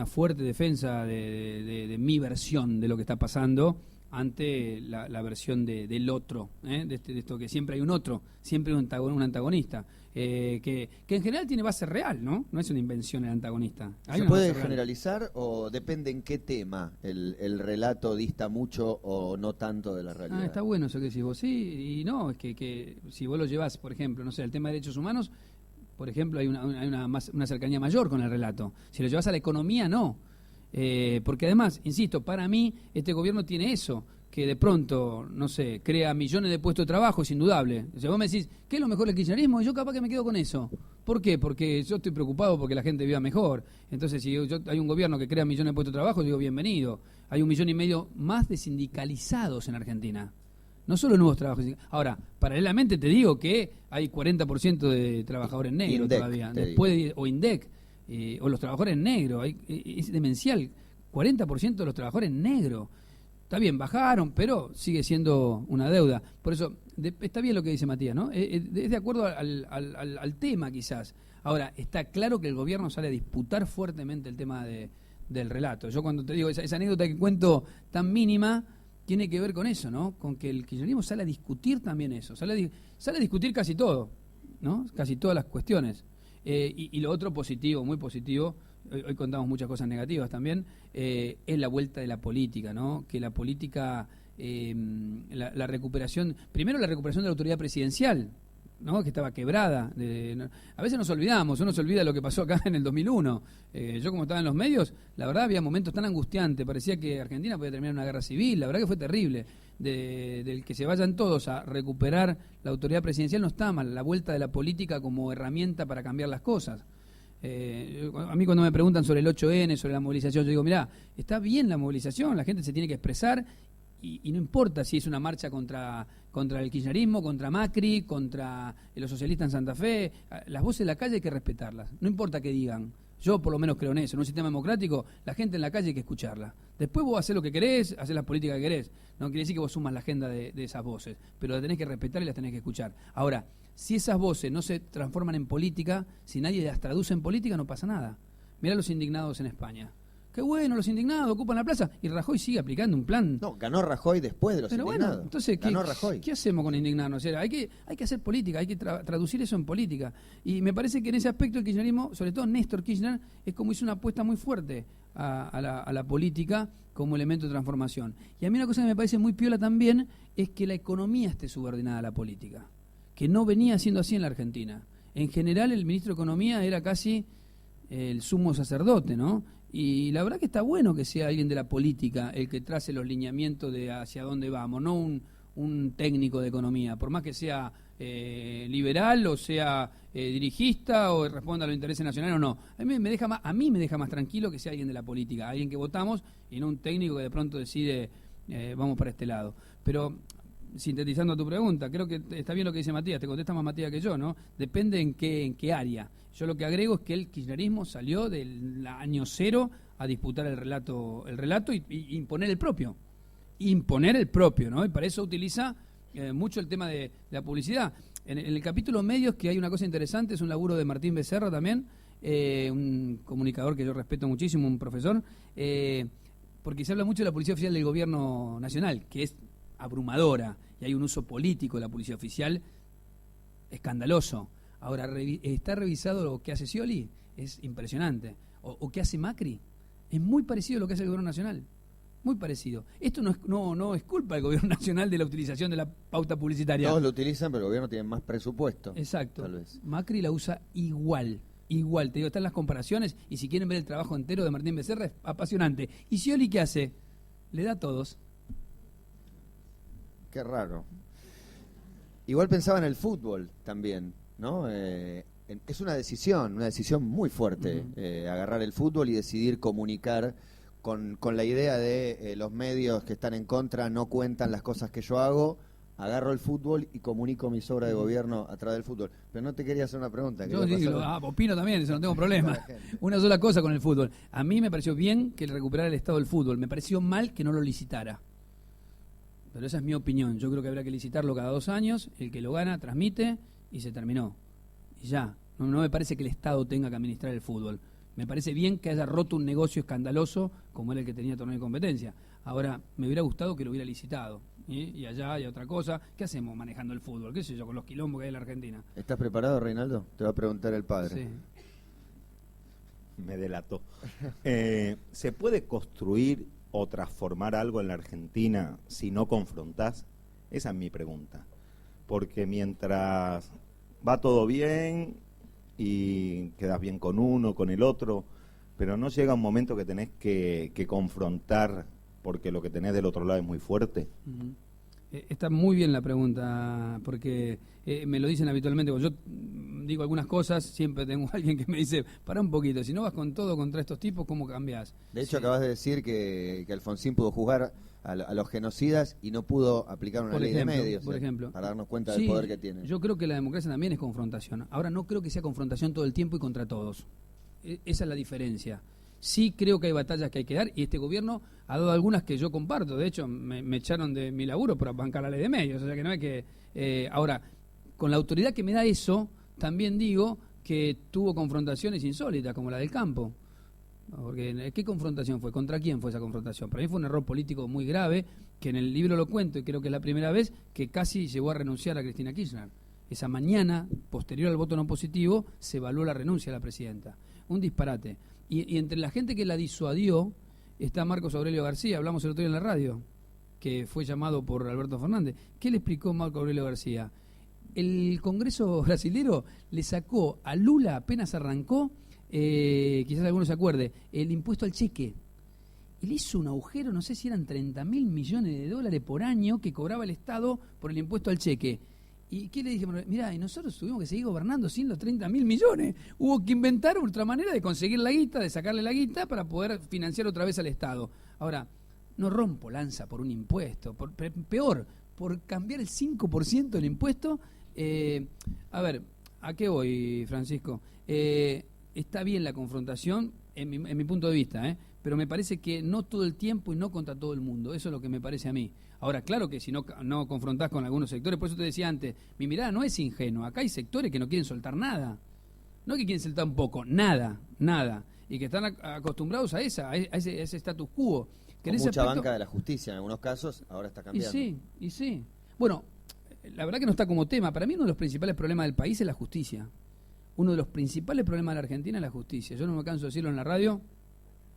fuerte defensa de mi versión de lo que está pasando ante la versión del otro, de esto que siempre hay un otro, siempre hay un antagonista, que en general tiene base real, ¿no? No es una invención el antagonista. ¿Se puede generalizar o depende en qué tema el relato dista mucho o no tanto de la realidad? Está bueno eso que decís vos, sí, y no, es que si vos lo llevas, por ejemplo, no sé, el tema de derechos humanos, por ejemplo, hay una cercanía mayor con el relato. Si lo llevas a la economía, no. Porque además, insisto, para mí este gobierno tiene eso, que de pronto, no sé, crea millones de puestos de trabajo, es indudable. O sea, vos me decís, ¿qué es lo mejor del kirchnerismo? Y yo capaz que me quedo con eso. ¿Por qué? Porque yo estoy preocupado porque la gente viva mejor. Entonces, si hay un gobierno que crea millones de puestos de trabajo, digo, bienvenido. Hay 1,5 millones más de sindicalizados en Argentina. No solo nuevos trabajos. Ahora, paralelamente te digo que hay 40% de trabajadores negros INDEC, todavía. Después o INDEC. O los trabajadores negros, es demencial, 40% de los trabajadores negros. Está bien, bajaron, pero sigue siendo una deuda. Por eso, está bien lo que dice Matías, ¿no? Es de acuerdo al tema, quizás. Ahora, está claro que el gobierno sale a disputar fuertemente el tema del relato. Yo cuando te digo, esa anécdota que cuento tan mínima, tiene que ver con eso, ¿no? Con que el kirchnerismo sale a discutir también eso. Sale a discutir casi todo, ¿no? Casi todas las cuestiones. Y lo otro positivo, muy positivo, hoy contamos muchas cosas negativas también, es la vuelta de la política, ¿no? Que la política, la recuperación, primero la recuperación de la autoridad presidencial, ¿no? Que estaba quebrada. A veces nos olvidamos, uno se olvida lo que pasó acá en el 2001. Yo como estaba en los medios, la verdad había momentos tan angustiantes, parecía que Argentina podía terminar una guerra civil, la verdad que fue terrible. Del que se vayan todos a recuperar la autoridad presidencial no está mal, la vuelta de la política como herramienta para cambiar las cosas. A mí cuando me preguntan sobre el 8N, sobre la movilización, yo digo, mirá, está bien la movilización, la gente se tiene que expresar y no importa si es una marcha contra el kirchnerismo, contra Macri, contra los socialistas en Santa Fe, las voces de la calle hay que respetarlas, no importa qué digan. Yo por lo menos creo en eso, en un sistema democrático, la gente en la calle hay que escucharla. Después vos hacés lo que querés, hacés la política que querés. No quiere decir que vos sumas la agenda de esas voces, pero las tenés que respetar y las tenés que escuchar. Ahora, si esas voces no se transforman en política, si nadie las traduce en política, no pasa nada. mirá los indignados en España. Qué bueno, los indignados ocupan la plaza. Y Rajoy sigue aplicando un plan. No, ganó Rajoy después de los Pero indignados. bueno, entonces, ganó Rajoy. ¿qué hacemos con indignados? O sea, hay que hacer política, hay que traducir eso en política. Y me parece que en ese aspecto el kirchnerismo, sobre todo Néstor Kirchner, es como hizo una apuesta muy fuerte a la política como elemento de transformación. Y a mí una cosa que me parece muy piola también es que la economía esté subordinada a la política, que no venía siendo así en la Argentina. En general el ministro de Economía era casi el sumo sacerdote, ¿no? Y la verdad que está bueno que sea alguien de la política el que trace los lineamientos de hacia dónde vamos, no un técnico de economía, por más que sea liberal o sea dirigista o responda a los intereses nacionales o no. A mí me deja más tranquilo que sea alguien de la política, alguien que votamos y no un técnico que de pronto decide vamos para este lado. Pero sintetizando tu pregunta, creo que está bien lo que dice Matías, te contesta más Matías que yo, ¿no? Depende en qué área. Yo lo que agrego es que el kirchnerismo salió del año cero a disputar el relato y imponer el propio. Imponer el propio, ¿no? Y para eso utiliza mucho el tema de la publicidad. En el capítulo medios, que hay una cosa interesante, es un laburo de Martín Becerra también, un comunicador que yo respeto muchísimo, un profesor, porque se habla mucho de la publicidad oficial del gobierno nacional, que es abrumadora, y hay un uso político de la publicidad oficial escandaloso. Ahora, está revisado lo que hace Scioli, es impresionante. O que hace Macri, es muy parecido a lo que hace el gobierno nacional. Muy parecido. Esto no es culpa del gobierno nacional de la utilización de la pauta publicitaria. Todos lo utilizan, pero el gobierno tiene más presupuesto. Exacto. Tal vez. Macri la usa igual. Igual, te digo, están las comparaciones, y si quieren ver el trabajo entero de Martín Becerra, es apasionante. ¿Y Scioli qué hace? Le da a todos. Qué raro. Igual pensaba en el fútbol también, ¿no? Es una decisión muy fuerte, agarrar el fútbol y decidir comunicar con la idea de los medios que están en contra no cuentan las cosas que yo hago, agarro el fútbol y comunico mis obras de gobierno a través del fútbol. Pero no te quería hacer una pregunta. Yo digo, opino también, eso no tengo problema. Una sola cosa con el fútbol. A mí me pareció bien que recuperara el estado del fútbol, me pareció mal que no lo licitara. Pero esa es mi opinión. Yo creo que habrá que licitarlo cada 2 años. El que lo gana transmite y se terminó. Y ya. No me parece que el Estado tenga que administrar el fútbol. Me parece bien que haya roto un negocio escandaloso como era el que tenía torneo de competencia. Ahora, me hubiera gustado que lo hubiera licitado. Y allá hay otra cosa. ¿Qué hacemos manejando el fútbol? ¿Qué sé yo? Con los quilombos que hay en la Argentina. ¿Estás preparado, Reinaldo? Te va a preguntar el padre. Sí. Me delató. ¿Se puede construir o transformar algo en la Argentina si no confrontás? Esa es mi pregunta. Porque mientras va todo bien y quedas bien con uno, con el otro, pero no llega un momento que tenés que confrontar porque lo que tenés del otro lado es muy fuerte. Está muy bien la pregunta, porque me lo dicen habitualmente. Cuando yo digo algunas cosas, siempre tengo alguien que me dice, pará un poquito, si no vas con todo contra estos tipos, ¿cómo cambiás? De hecho, acabas de decir que Alfonsín pudo juzgar a los genocidas y no pudo aplicar una ley de medios. Por ejemplo. Para darnos cuenta del poder que tiene. Yo creo que la democracia también es confrontación. Ahora, no creo que sea confrontación todo el tiempo y contra todos. Esa es la diferencia. Sí creo que hay batallas que hay que dar, y este gobierno ha dado algunas que yo comparto. De hecho, me echaron de mi laburo por bancar la ley de medios. O sea que no es que... ahora, con la autoridad que me da eso, también digo que tuvo confrontaciones insólitas, como la del campo. Porque, ¿qué confrontación fue? ¿Contra quién fue esa confrontación? Para mí fue un error político muy grave, que en el libro lo cuento, y creo que es la primera vez que casi llegó a renunciar a Cristina Kirchner. Esa mañana, posterior al voto no positivo, se evaluó la renuncia a la presidenta. Un disparate. Y entre la gente que la disuadió está Marcos Aurelio García, hablamos el otro día en la radio, que fue llamado por Alberto Fernández. ¿Qué le explicó Marcos Aurelio García? El Congreso brasilero le sacó a Lula, apenas arrancó, quizás alguno se acuerde, el impuesto al cheque. Él hizo un agujero, no sé si eran 30.000 millones de dólares por año que cobraba el Estado por el impuesto al cheque. ¿Y qué le dije? Mirá, y nosotros tuvimos que seguir gobernando sin los 30.000 millones. Hubo que inventar otra manera de conseguir la guita, de sacarle la guita para poder financiar otra vez al Estado. Ahora, no rompo lanza por un impuesto, peor, por cambiar el 5% del impuesto. A ver, ¿a qué voy, Francisco? Está bien la confrontación, en mi punto de vista, pero me parece que no todo el tiempo y no contra todo el mundo. Eso es lo que me parece a mí. Ahora, claro que si no confrontás con algunos sectores, por eso te decía antes, mi mirada no es ingenua. Acá hay sectores que no quieren soltar nada. No que quieren soltar un poco, nada. y que están acostumbrados a ese status quo. Que Con en ese mucha aspecto, banca de la justicia en algunos casos, ahora está cambiando. Y sí. Bueno, la verdad que no está como tema. Para mí uno de los principales problemas del país es la justicia. Uno de los principales problemas de la Argentina es la justicia. Yo no me canso de decirlo en la radio,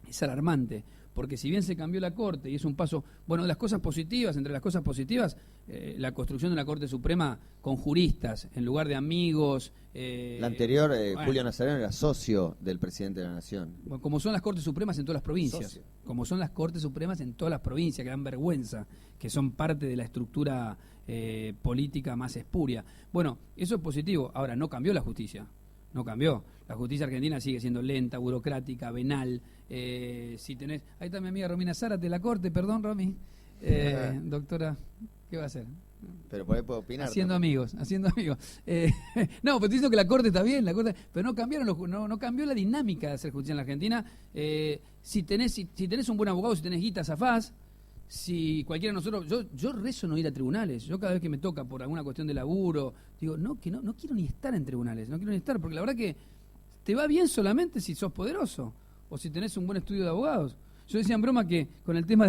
es alarmante. Porque si bien se cambió la Corte y es un paso, bueno, de las cosas positivas, entre las cosas positivas, la construcción de una Corte Suprema con juristas, en lugar de amigos. La anterior, bueno, Julio Nazareno era socio del presidente de la Nación. bueno, como son las Cortes Supremas en todas las provincias. Socio. Como son las Cortes Supremas en todas las provincias, que dan vergüenza, que son parte de la estructura política más espuria. Bueno, eso es positivo. Ahora, no cambió la justicia. No cambió. La justicia argentina sigue siendo lenta, burocrática, venal. Si tenés... Ahí está mi amiga Romina Zárate de la Corte, perdón, Romy. Doctora, ¿qué va a hacer? Pero por ahí puedo opinar. Haciendo también. amigos. No, pero te diciendo que la Corte está bien, pero no cambiaron no cambió la dinámica de hacer justicia en la Argentina. Si tenés un buen abogado, si tenés guita, zafás. Si cualquiera de nosotros, yo rezo no ir a tribunales. Yo cada vez que me toca por alguna cuestión de laburo, digo, no quiero ni estar en tribunales, no quiero ni estar, porque la verdad que te va bien solamente si sos poderoso o si tenés un buen estudio de abogados. Yo decía en broma que con el tema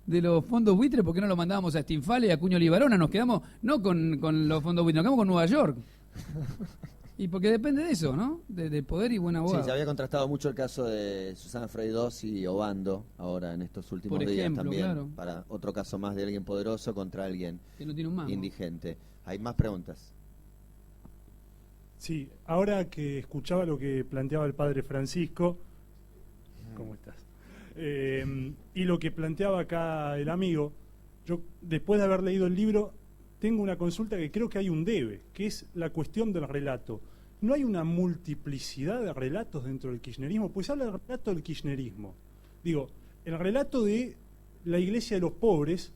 de los fondos buitres, ¿por qué no lo mandábamos a Stinfale y a Cuño Libarona? Nos quedamos, no con los fondos buitres, nos quedamos con Nueva York. Y porque depende de eso, ¿no? De poder y buen abogado. Sí, se había contrastado mucho el caso de Susana Freidós y Obando, ahora en estos últimos Por ejemplo, días también, claro. para otro caso más de alguien poderoso contra alguien Que no tiene un mango. indigente. Hay más preguntas. Sí, ahora que escuchaba lo que planteaba el padre Francisco, ¿cómo estás? Y lo que planteaba acá el amigo, yo después de haber leído el libro, tengo una consulta que creo que hay un debe, que es la cuestión del relato. ¿No hay una multiplicidad de relatos dentro del kirchnerismo? Pues habla del relato del kirchnerismo. Digo, el relato de la iglesia de los pobres,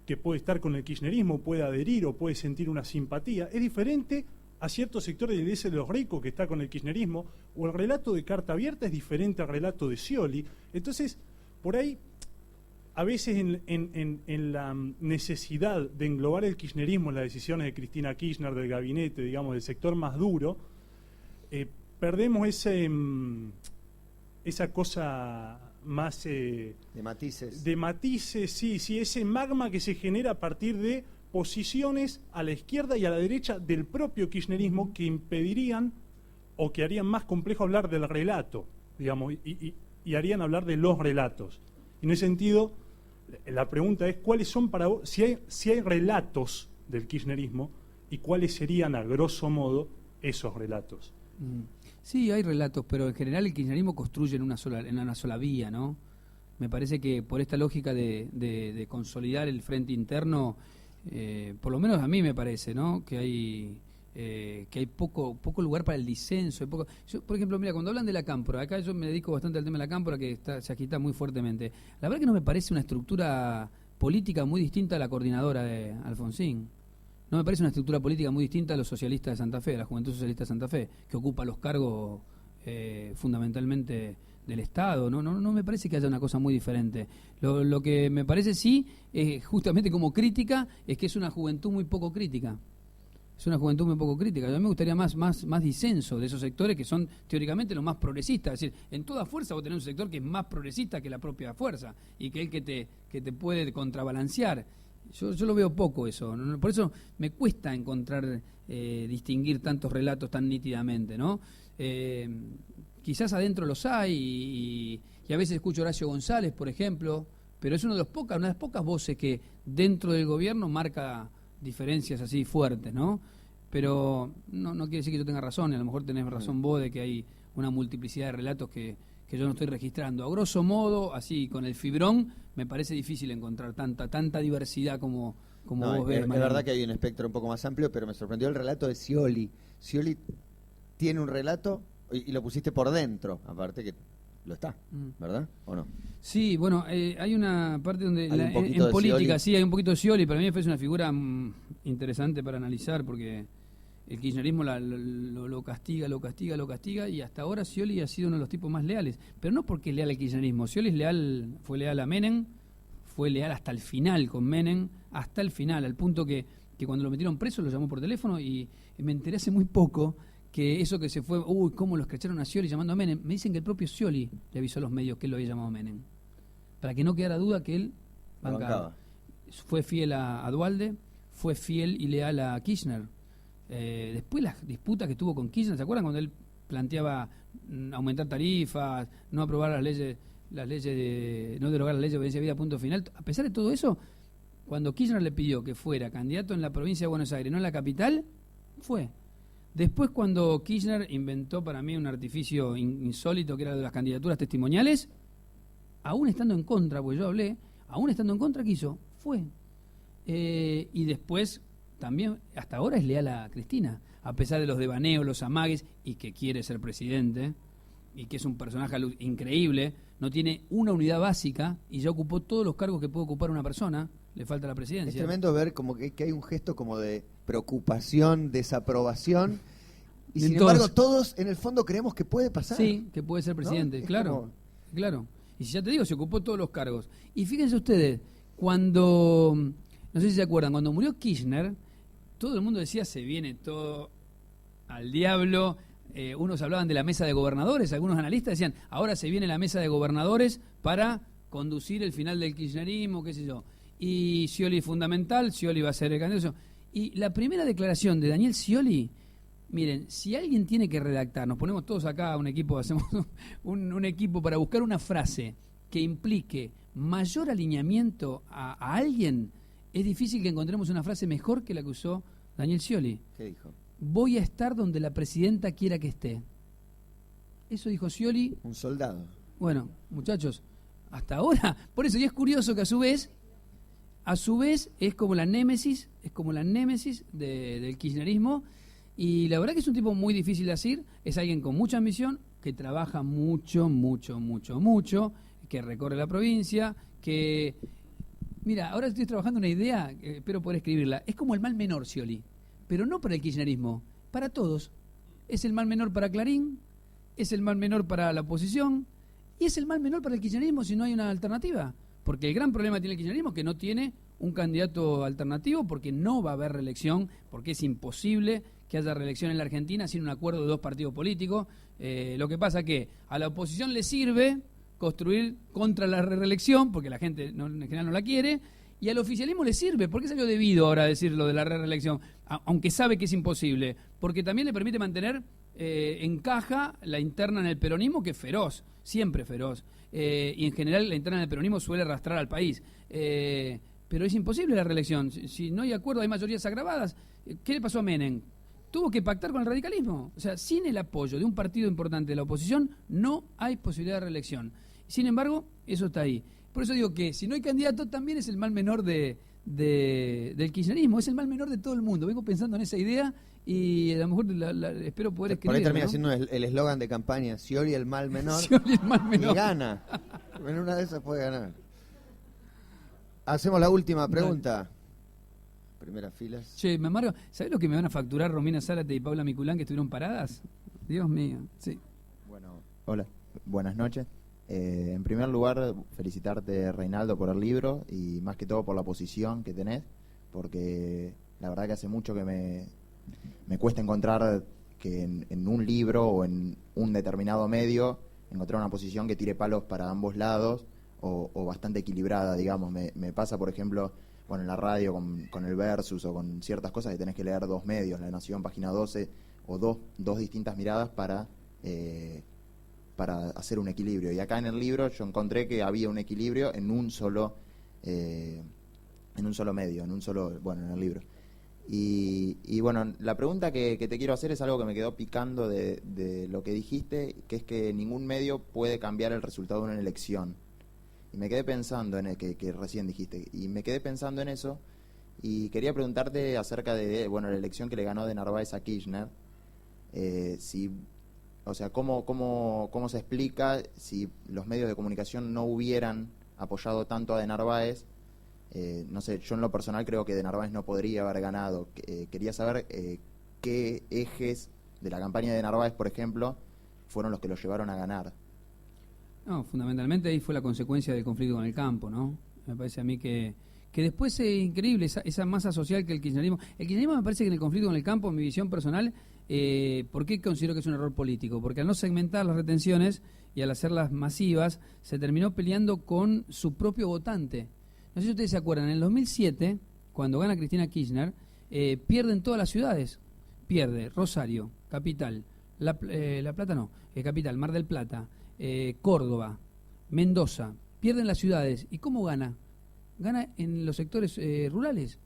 que puede estar con el kirchnerismo, puede adherir o puede sentir una simpatía, es diferente a ciertos sectores de la iglesia de los ricos que está con el kirchnerismo, o el relato de Carta Abierta es diferente al relato de Scioli. Entonces, por ahí, a veces en la necesidad de englobar el kirchnerismo en las decisiones de Cristina Kirchner, del gabinete, digamos, del sector más duro, perdemos esa cosa más... De matices. De matices, sí, ese magma que se genera a partir de posiciones a la izquierda y a la derecha del propio kirchnerismo que impedirían o que harían más complejo hablar del relato, digamos, y harían hablar de los relatos. Y en ese sentido, la pregunta es, ¿cuáles son para vos, si hay relatos del kirchnerismo, y cuáles serían, a grosso modo, esos relatos? Sí, hay relatos, pero en general el kirchnerismo construye en una sola vía, ¿no? Me parece que por esta lógica de consolidar el frente interno, por lo menos a mí me parece, ¿no? Que hay poco lugar para el disenso. Yo, por ejemplo, mira, cuando hablan de la cámpora, acá yo me dedico bastante al tema de la cámpora, que se agita muy fuertemente. La verdad que no me parece una estructura política muy distinta a la coordinadora de Alfonsín. No me parece una estructura política muy distinta a los socialistas de Santa Fe, a la Juventud Socialista de Santa Fe, que ocupa los cargos fundamentalmente del Estado. No me parece que haya una cosa muy diferente. Lo que me parece sí, justamente como crítica, es que es una juventud muy poco crítica. Es una juventud muy poco crítica. A mí me gustaría más disenso de esos sectores que son teóricamente los más progresistas. Es decir, en toda fuerza vos tenés un sector que es más progresista que la propia fuerza y que te puede contrabalancear. Yo lo veo poco eso. Por eso me cuesta encontrar, distinguir tantos relatos tan nítidamente, ¿no? Quizás adentro los hay y a veces escucho a Horacio González, por ejemplo, pero es una de las pocas voces que dentro del gobierno marca diferencias así fuertes, ¿no? Pero no quiere decir que yo tenga razón, y a lo mejor tenés razón vos de que hay una multiplicidad de relatos que yo no estoy registrando. A grosso modo, así con el fibrón, me parece difícil encontrar tanta diversidad como vos ves. Es verdad que hay un espectro un poco más amplio, pero me sorprendió el relato de Scioli. Scioli tiene un relato y lo pusiste por dentro, aparte que lo está, ¿verdad? ¿O no? Sí, bueno, hay una parte donde en política sí hay un poquito de Scioli, para mí me parece una figura interesante para analizar, porque el kirchnerismo lo castiga, y hasta ahora Scioli ha sido uno de los tipos más leales, pero no porque es leal al kirchnerismo. Scioli fue leal a Menem, fue leal hasta el final con Menem, hasta el final, al punto que cuando lo metieron preso lo llamó por teléfono y me enteré hace muy poco que eso que se fue, uy, cómo lo escracharon a Scioli llamando a Menem. Me dicen que el propio Scioli le avisó a los medios que él lo había llamado Menem, para que no quedara duda que él bancaba. Fue fiel a Duhalde, fue fiel y leal a Kirchner. Después las disputas que tuvo con Kirchner, ¿se acuerdan cuando él planteaba aumentar tarifas, no aprobar las leyes no derogar las leyes de obediencia de vida, punto final? A pesar de todo eso, cuando Kirchner le pidió que fuera candidato en la provincia de Buenos Aires, no en la capital, fue. Después, cuando Kirchner inventó para mí un artificio insólito, que era de las candidaturas testimoniales, aún estando en contra, porque yo hablé, aún estando en contra, quiso, fue. Y después, también, hasta ahora es leal a Cristina, a pesar de los devaneos, los amagues, y que quiere ser presidente, y que es un personaje increíble, no tiene una unidad básica, y ya ocupó todos los cargos que puede ocupar una persona, le falta la presidencia. Es tremendo ver como que hay un gesto como de preocupación, desaprobación, y sin embargo todos en el fondo creemos que puede pasar. Sí, que puede ser presidente, ¿no? Claro, claro. Y si ya te digo, se ocupó todos los cargos. Y fíjense ustedes, cuando, no sé si se acuerdan, cuando murió Kirchner, todo el mundo decía, se viene todo al diablo. Unos hablaban de la mesa de gobernadores, algunos analistas decían, ahora se viene la mesa de gobernadores para conducir el final del kirchnerismo, qué sé yo. Y Scioli fundamental, Scioli va a ser el candidato. Y la primera declaración de Daniel Scioli, miren, si alguien tiene que redactar, nos ponemos todos acá un equipo, hacemos un equipo para buscar una frase que implique mayor alineamiento a alguien, es difícil que encontremos una frase mejor que la que usó Daniel Scioli. ¿Qué dijo? Voy a estar donde la presidenta quiera que esté. Eso dijo Scioli. Un soldado. Bueno, muchachos, hasta ahora, por eso, y es curioso que a su vez es como la némesis, del kirchnerismo, y la verdad que es un tipo muy difícil de decir, es alguien con mucha ambición, que trabaja mucho, que recorre la provincia, que... Mira, ahora estoy trabajando una idea, espero poder escribirla, es como el mal menor, Scioli, pero no para el kirchnerismo, para todos. Es el mal menor para Clarín, es el mal menor para la oposición, y es el mal menor para el kirchnerismo si no hay una alternativa. Porque el gran problema que tiene el kirchnerismo es que no tiene un candidato alternativo, porque no va a haber reelección, porque es imposible que haya reelección en la Argentina sin un acuerdo de dos partidos políticos. Lo que pasa que a la oposición le sirve construir contra la reelección, porque la gente en general no la quiere, y al oficialismo le sirve. ¿Por qué salió debido ahora a decir lo de la reelección? Aunque sabe que es imposible, porque también le permite mantener en caja la interna en el peronismo, que es feroz, siempre feroz, y en general la interna en el peronismo suele arrastrar al país. Pero es imposible la reelección. Si no hay acuerdo, hay mayorías agravadas. ¿Qué le pasó a Menem? Tuvo que pactar con el radicalismo. O sea, sin el apoyo de un partido importante de la oposición, no hay posibilidad de reelección. Sin embargo, eso está ahí. Por eso digo que si no hay candidato, también es el mal menor del kirchnerismo, es el mal menor de todo el mundo. Vengo pensando en esa idea y a lo mejor espero poder escribir. Por ahí termina ¿no? siendo el eslogan de campaña, Scioli el mal menor, Scioli el mal menor. y gana. En una de esas puede ganar. Hacemos la última pregunta. Primeras filas. Che, me amargo. ¿Sabés lo que me van a facturar Romina Zárate y Paula Miculán, que estuvieron paradas? Dios mío, sí. Bueno, hola, buenas noches. En primer lugar, felicitarte, Reinaldo, por el libro y más que todo por la posición que tenés, porque la verdad que hace mucho que me cuesta encontrar que en un libro o en un determinado medio encontrar una posición que tire palos para ambos lados o bastante equilibrada, digamos. Me pasa, por ejemplo, bueno, en la radio con el Versus o con ciertas cosas que tenés que leer dos medios, La Nación, Página 12, o dos distintas miradas para hacer un equilibrio. Y acá en el libro yo encontré que había un equilibrio en un solo medio, en el libro. Y bueno, la pregunta que te quiero hacer es algo que me quedó picando de lo que dijiste, que es que ningún medio puede cambiar el resultado de una elección. Y me quedé pensando en el que recién dijiste, y me quedé pensando en eso, y quería preguntarte acerca de la elección que le ganó de Narváez a Kirchner, ¿cómo se explica si los medios de comunicación no hubieran apoyado tanto a de Narváez? No sé, yo en lo personal creo que de Narváez no podría haber ganado. Quería saber qué ejes de la campaña de Narváez, por ejemplo, fueron los que lo llevaron a ganar. No, fundamentalmente ahí fue la consecuencia del conflicto con el campo, ¿no? Me parece a mí que después es increíble esa masa social que el kirchnerismo... El kirchnerismo me parece que en el conflicto con el campo, en mi visión personal, ¿Por qué considero que es un error político? Porque al no segmentar las retenciones y al hacerlas masivas, se terminó peleando con su propio votante. No sé si ustedes se acuerdan, en el 2007, cuando gana Cristina Kirchner, pierden todas las ciudades. Pierde Rosario, Capital, La Plata no, Capital, Mar del Plata, Córdoba, Mendoza. Pierden las ciudades. ¿Y cómo gana? Gana en los sectores rurales,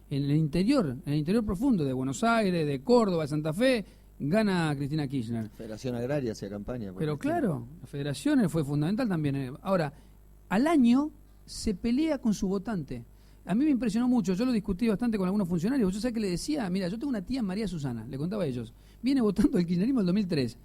en el interior profundo de Buenos Aires, de Córdoba, de Santa Fe, gana Cristina Kirchner. Federación Agraria hacía campaña. Pero claro, la federación fue fundamental también. Ahora, al año se pelea con su votante. A mí me impresionó mucho, yo lo discutí bastante con algunos funcionarios. Yo sé que le decía, mira, yo tengo una tía María Susana, le contaba a ellos, viene votando el kirchnerismo el 2003.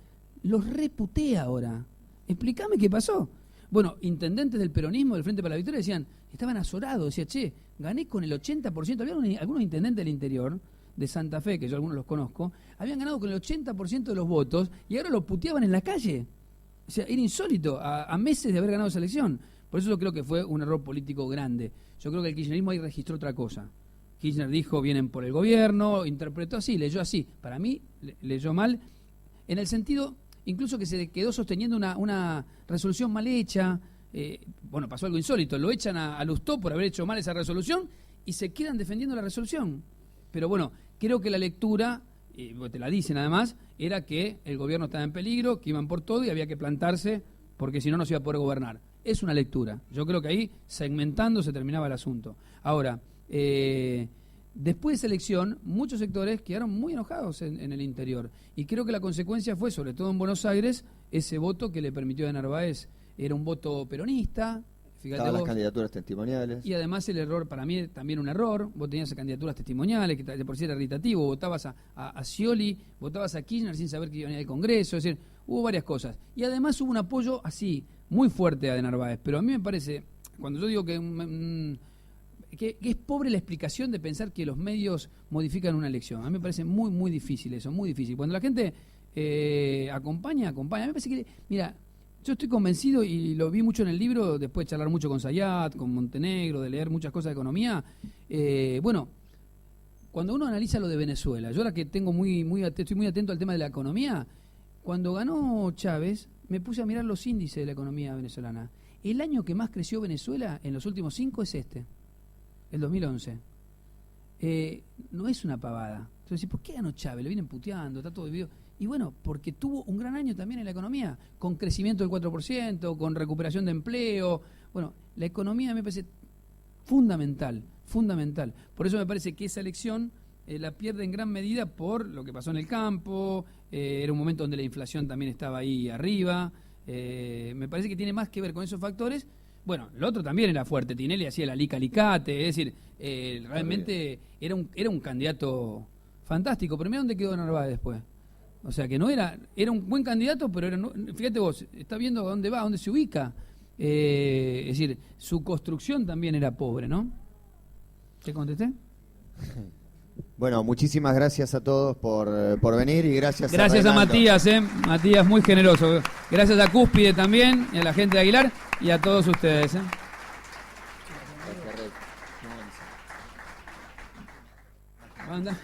Los reputea ahora. Explícame qué pasó. Bueno, intendentes del peronismo, del Frente para la Victoria, decían, estaban azorados, decía, che, gané con el 80%. Había algunos intendentes del interior, de Santa Fe, que yo algunos los conozco, habían ganado con el 80% de los votos y ahora lo puteaban en la calle. O sea, era insólito, a meses de haber ganado esa elección. Por eso yo creo que fue un error político grande. Yo creo que el kirchnerismo ahí registró otra cosa. Kirchner dijo, vienen por el gobierno, interpretó así, leyó así. Para mí, leyó mal, en el sentido, incluso que se quedó sosteniendo una resolución mal hecha. Bueno, pasó algo insólito, lo echan a Lustó por haber hecho mal esa resolución y se quedan defendiendo la resolución. Pero bueno, creo que la lectura, te la dicen además, era que el gobierno estaba en peligro, que iban por todo y había que plantarse porque si no, no se iba a poder gobernar. Es una lectura. Yo creo que ahí, segmentando, se terminaba el asunto. Ahora, después de esa elección, muchos sectores quedaron muy enojados en el interior. Y creo que la consecuencia fue, sobre todo en Buenos Aires, ese voto que le permitió a Narváez. Era un voto peronista. Fíjate Estaban las vos. candidaturas testimoniales. Y además el error, para mí también un error, vos tenías candidaturas testimoniales, que de por sí era irritativo, votabas a Scioli, votabas a Kirchner sin saber que iba a venir al Congreso, es decir, hubo varias cosas. Y además hubo un apoyo así, muy fuerte a de Narváez, pero a mí me parece, cuando yo digo que es pobre la explicación de pensar que los medios modifican una elección, a mí me parece muy, muy difícil eso, muy difícil. Cuando la gente acompaña, a mí me parece que, mira, yo estoy convencido, y lo vi mucho en el libro, después de charlar mucho con Zayat, con Montenegro, de leer muchas cosas de economía. Bueno, cuando uno analiza lo de Venezuela, yo ahora que estoy muy atento al tema de la economía, cuando ganó Chávez, me puse a mirar los índices de la economía venezolana. El año que más creció Venezuela en los últimos 5 es el 2011. No es una pavada. Entonces, ¿por qué ganó Chávez? Lo vienen puteando, está todo dividido. Y bueno, porque tuvo un gran año también en la economía, con crecimiento del 4%, con recuperación de empleo. Bueno, la economía me parece fundamental. Por eso me parece que esa elección la pierde en gran medida por lo que pasó en el campo. Era un momento donde la inflación también estaba ahí arriba. Me parece que tiene más que ver con esos factores. Bueno, el otro también era fuerte. Tinelli hacía la alicate, es decir, realmente era un candidato fantástico. Pero mira dónde quedó Narváez después. O sea que no era un buen candidato, pero fíjate vos, está viendo a dónde va, a dónde se ubica. Es decir, su construcción también era pobre, ¿no? ¿Te contesté? Bueno, muchísimas gracias a todos por venir y gracias a Matías, Matías muy generoso. Gracias a Cúspide también, y a la gente de Aguilar y a todos ustedes. Anda.